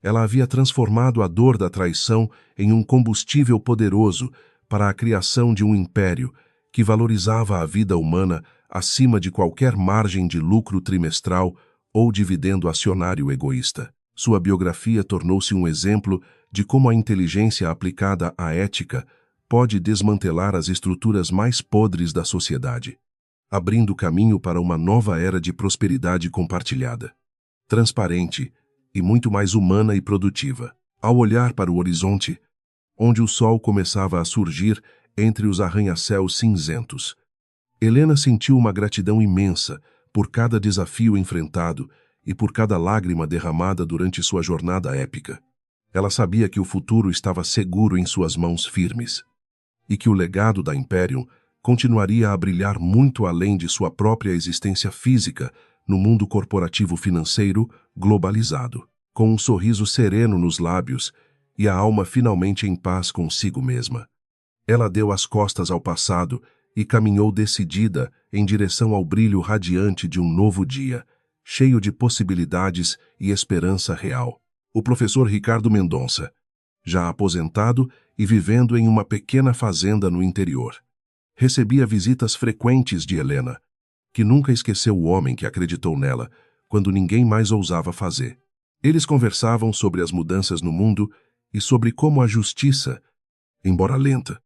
Ela havia transformado a dor da traição em um combustível poderoso para a criação de um império que valorizava a vida humana acima de qualquer margem de lucro trimestral ou dividendo acionário egoísta. Sua biografia tornou-se um exemplo de como a inteligência aplicada à ética pode desmantelar as estruturas mais podres da sociedade, abrindo caminho para uma nova era de prosperidade compartilhada, transparente e muito mais humana e produtiva. Ao olhar para o horizonte, onde o sol começava a surgir entre os arranha-céus cinzentos, Helena sentiu uma gratidão imensa por cada desafio enfrentado e por cada lágrima derramada durante sua jornada épica. Ela sabia que o futuro estava seguro em suas mãos firmes e que o legado da Imperium continuaria a brilhar muito além de sua própria existência física no mundo corporativo financeiro globalizado. Com um sorriso sereno nos lábios e a alma finalmente em paz consigo mesma, ela deu as costas ao passado e caminhou decidida em direção ao brilho radiante de um novo dia, cheio de possibilidades e esperança real. O professor Ricardo Mendonça, já aposentado e vivendo em uma pequena fazenda no interior, recebia visitas frequentes de Helena, que nunca esqueceu o homem que acreditou nela quando ninguém mais ousava fazer. Eles conversavam sobre as mudanças no mundo e sobre como a justiça, embora lenta,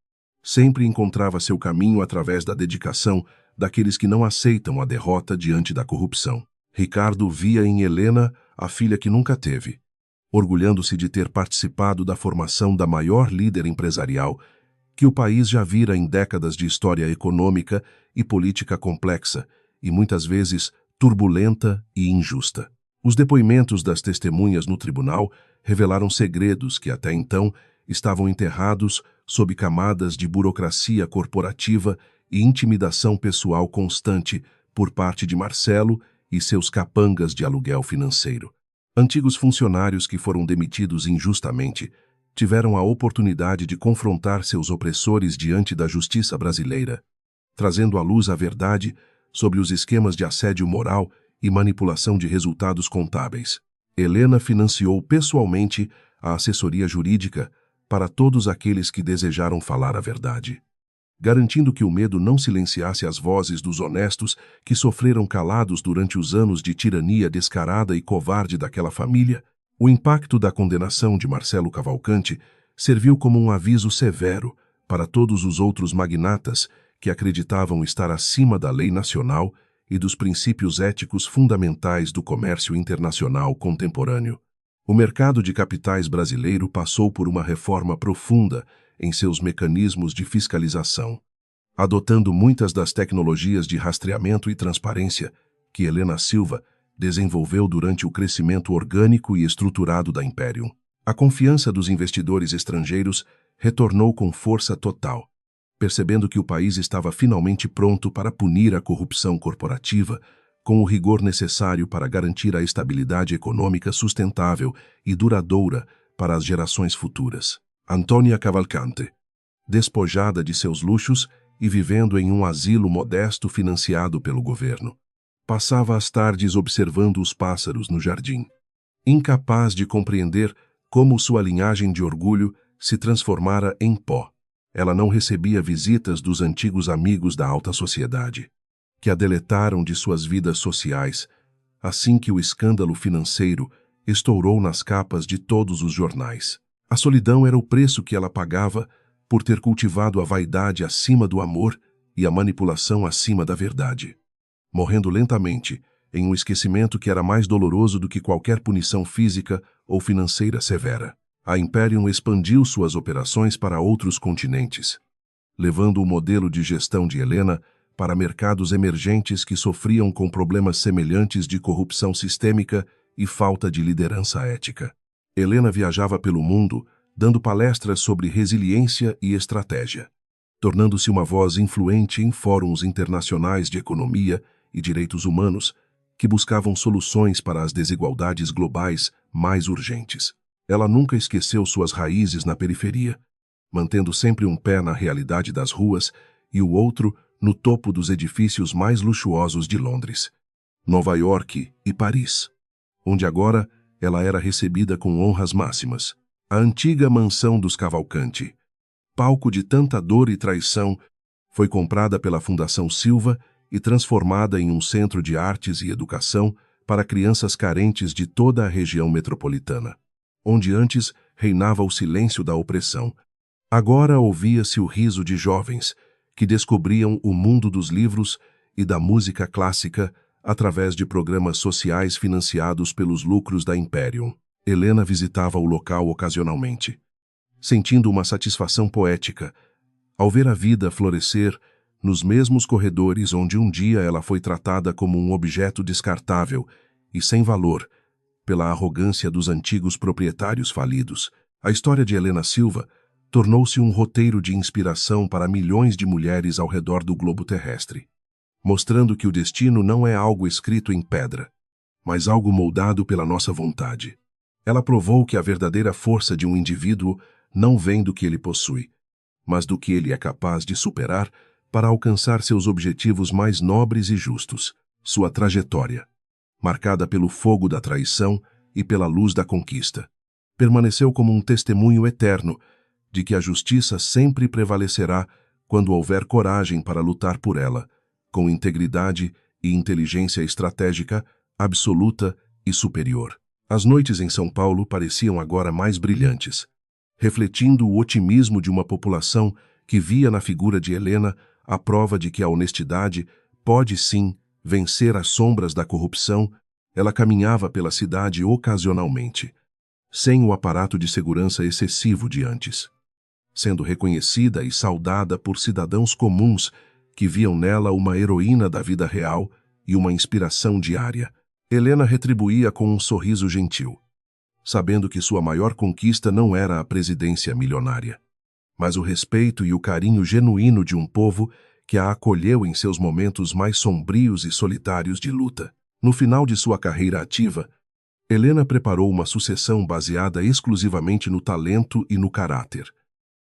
sempre encontrava seu caminho através da dedicação daqueles que não aceitam a derrota diante da corrupção. Ricardo via em Helena a filha que nunca teve, orgulhando-se de ter participado da formação da maior líder empresarial que o país já vira em décadas de história econômica e política complexa e muitas vezes turbulenta e injusta. Os depoimentos das testemunhas no tribunal revelaram segredos que até então estavam enterrados sob camadas de burocracia corporativa e intimidação pessoal constante por parte de Marcelo e seus capangas de aluguel financeiro. Antigos funcionários que foram demitidos injustamente tiveram a oportunidade de confrontar seus opressores diante da justiça brasileira, trazendo à luz a verdade sobre os esquemas de assédio moral e manipulação de resultados contábeis. Helena financiou pessoalmente a assessoria jurídica para todos aqueles que desejaram falar a verdade, garantindo que o medo não silenciasse as vozes dos honestos que sofreram calados durante os anos de tirania descarada e covarde daquela família. O impacto da condenação de Marcelo Cavalcante serviu como um aviso severo para todos os outros magnatas que acreditavam estar acima da lei nacional e dos princípios éticos fundamentais do comércio internacional contemporâneo. O mercado de capitais brasileiro passou por uma reforma profunda em seus mecanismos de fiscalização, adotando muitas das tecnologias de rastreamento e transparência que Helena Silva desenvolveu durante o crescimento orgânico e estruturado da Imperium. A confiança dos investidores estrangeiros retornou com força total, percebendo que o país estava finalmente pronto para punir a corrupção corporativa com o rigor necessário para garantir a estabilidade econômica sustentável e duradoura para as gerações futuras. Antônia Cavalcante, despojada de seus luxos e vivendo em um asilo modesto financiado pelo governo, passava as tardes observando os pássaros no jardim, incapaz de compreender como sua linhagem de orgulho se transformara em pó. Ela não recebia visitas dos antigos amigos da alta sociedade, que a deletaram de suas vidas sociais, assim que o escândalo financeiro estourou nas capas de todos os jornais. A solidão era o preço que ela pagava por ter cultivado a vaidade acima do amor e a manipulação acima da verdade, morrendo lentamente em um esquecimento que era mais doloroso do que qualquer punição física ou financeira severa. A Imperium expandiu suas operações para outros continentes, levando o modelo de gestão de Helena para mercados emergentes que sofriam com problemas semelhantes de corrupção sistêmica e falta de liderança ética. Helena viajava pelo mundo, dando palestras sobre resiliência e estratégia, tornando-se uma voz influente em fóruns internacionais de economia e direitos humanos que buscavam soluções para as desigualdades globais mais urgentes. Ela nunca esqueceu suas raízes na periferia, mantendo sempre um pé na realidade das ruas e o outro no topo dos edifícios mais luxuosos de Londres, Nova York e Paris, onde agora ela era recebida com honras máximas. A antiga mansão dos Cavalcante, palco de tanta dor e traição, foi comprada pela Fundação Silva e transformada em um centro de artes e educação para crianças carentes de toda a região metropolitana, onde antes reinava o silêncio da opressão. Agora ouvia-se o riso de jovens que descobriam o mundo dos livros e da música clássica através de programas sociais financiados pelos lucros da Imperium. Helena visitava o local ocasionalmente, sentindo uma satisfação poética ao ver a vida florescer nos mesmos corredores onde um dia ela foi tratada como um objeto descartável e sem valor pela arrogância dos antigos proprietários falidos. A história de Helena Silva tornou-se um roteiro de inspiração para milhões de mulheres ao redor do globo terrestre, mostrando que o destino não é algo escrito em pedra, mas algo moldado pela nossa vontade. Ela provou que a verdadeira força de um indivíduo não vem do que ele possui, mas do que ele é capaz de superar para alcançar seus objetivos mais nobres e justos. Sua trajetória, marcada pelo fogo da traição e pela luz da conquista, permaneceu como um testemunho eterno de que a justiça sempre prevalecerá quando houver coragem para lutar por ela, com integridade e inteligência estratégica absoluta e superior. As noites em São Paulo pareciam agora mais brilhantes, refletindo o otimismo de uma população que via na figura de Helena a prova de que a honestidade pode sim vencer as sombras da corrupção. Ela caminhava pela cidade ocasionalmente, sem o aparato de segurança excessivo de antes, sendo reconhecida e saudada por cidadãos comuns que viam nela uma heroína da vida real e uma inspiração diária. Helena retribuía com um sorriso gentil, sabendo que sua maior conquista não era a presidência milionária, mas o respeito e o carinho genuíno de um povo que a acolheu em seus momentos mais sombrios e solitários de luta. No final de sua carreira ativa, Helena preparou uma sucessão baseada exclusivamente no talento e no caráter,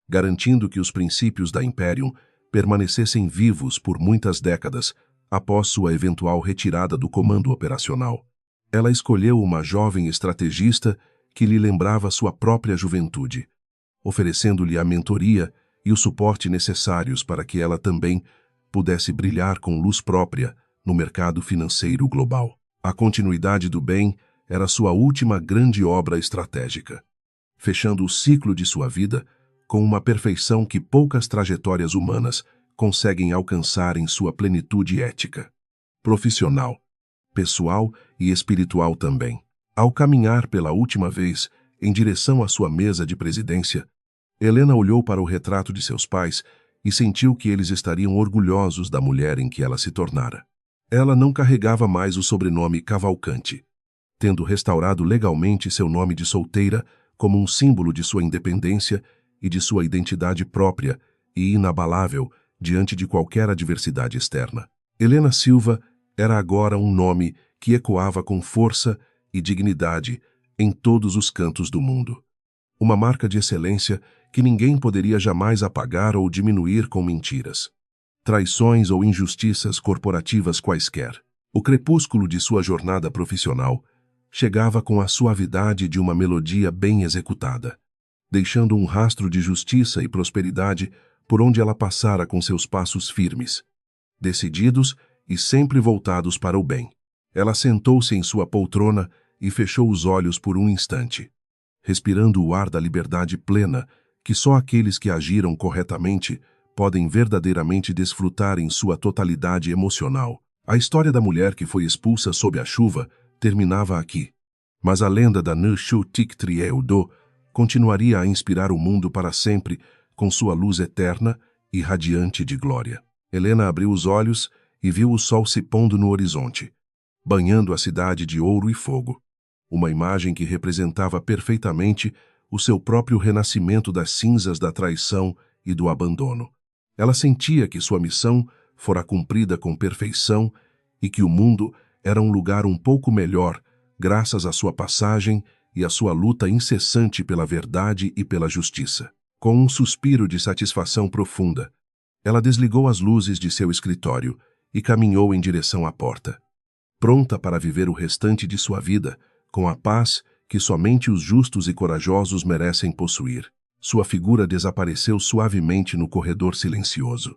garantindo que os princípios da Imperium permanecessem vivos por muitas décadas após sua eventual retirada do comando operacional. Ela escolheu uma jovem estrategista que lhe lembrava sua própria juventude, oferecendo-lhe a mentoria e o suporte necessários para que ela também pudesse brilhar com luz própria no mercado financeiro global. A continuidade do bem era sua última grande obra estratégica, fechando o ciclo de sua vida com uma perfeição que poucas trajetórias humanas conseguem alcançar em sua plenitude ética, profissional, pessoal e espiritual também. Ao caminhar pela última vez em direção à sua mesa de presidência, Helena olhou para o retrato de seus pais e sentiu que eles estariam orgulhosos da mulher em que ela se tornara. Ela não carregava mais o sobrenome Cavalcante, tendo restaurado legalmente seu nome de solteira como um símbolo de sua independência e de sua identidade própria e inabalável diante de qualquer adversidade externa. Helena Silva era agora um nome que ecoava com força e dignidade em todos os cantos do mundo. Uma marca de excelência que ninguém poderia jamais apagar ou diminuir com mentiras, traições ou injustiças corporativas quaisquer. O crepúsculo de sua jornada profissional chegava com a suavidade de uma melodia bem executada, deixando um rastro de justiça e prosperidade por onde ela passara com seus passos firmes, decididos e sempre voltados para o bem. Ela sentou-se em sua poltrona e fechou os olhos por um instante, respirando o ar da liberdade plena que só aqueles que agiram corretamente podem verdadeiramente desfrutar em sua totalidade emocional. A história da mulher que foi expulsa sob a chuva terminava aqui, mas a lenda da Nushu Tiktrieudo continuaria a inspirar o mundo para sempre com sua luz eterna e radiante de glória. Helena abriu os olhos e viu o sol se pondo no horizonte, banhando a cidade de ouro e fogo, uma imagem que representava perfeitamente o seu próprio renascimento das cinzas da traição e do abandono. Ela sentia que sua missão fora cumprida com perfeição e que o mundo era um lugar um pouco melhor graças à sua passagem e à sua luta incessante pela verdade e pela justiça. Com um suspiro de satisfação profunda, ela desligou as luzes de seu escritório e caminhou em direção à porta, pronta para viver o restante de sua vida com a paz que somente os justos e corajosos merecem possuir. Sua figura desapareceu suavemente no corredor silencioso,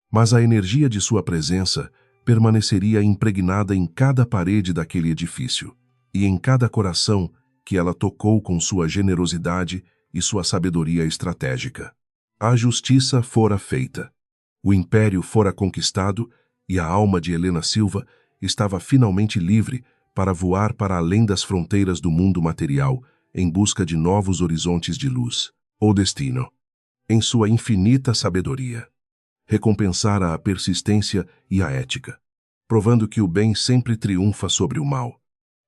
mas a energia de sua presença permaneceria impregnada em cada parede daquele edifício e em cada coração que ela tocou com sua generosidade e sua sabedoria estratégica. A justiça fora feita, o império fora conquistado e a alma de Helena Silva estava finalmente livre para voar para além das fronteiras do mundo material em busca de novos horizontes de luz. O destino, em sua infinita sabedoria, recompensara a persistência e a ética, provando que o bem sempre triunfa sobre o mal.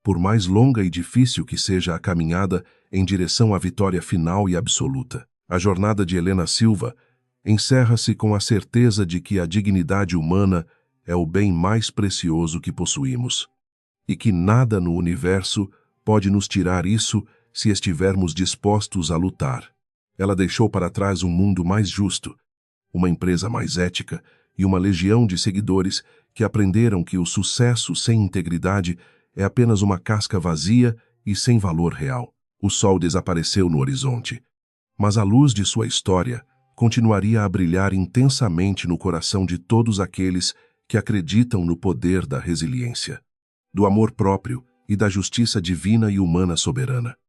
Por mais longa e difícil que seja a caminhada em direção à vitória final e absoluta, a jornada de Helena Silva encerra-se com a certeza de que a dignidade humana é o bem mais precioso que possuímos, e que nada no universo pode nos tirar isso se estivermos dispostos a lutar. Ela deixou para trás um mundo mais justo, uma empresa mais ética e uma legião de seguidores que aprenderam que o sucesso sem integridade é apenas uma casca vazia e sem valor real. O sol desapareceu no horizonte, mas a luz de sua história continuaria a brilhar intensamente no coração de todos aqueles que acreditam no poder da resiliência, do amor próprio e da justiça divina e humana soberana.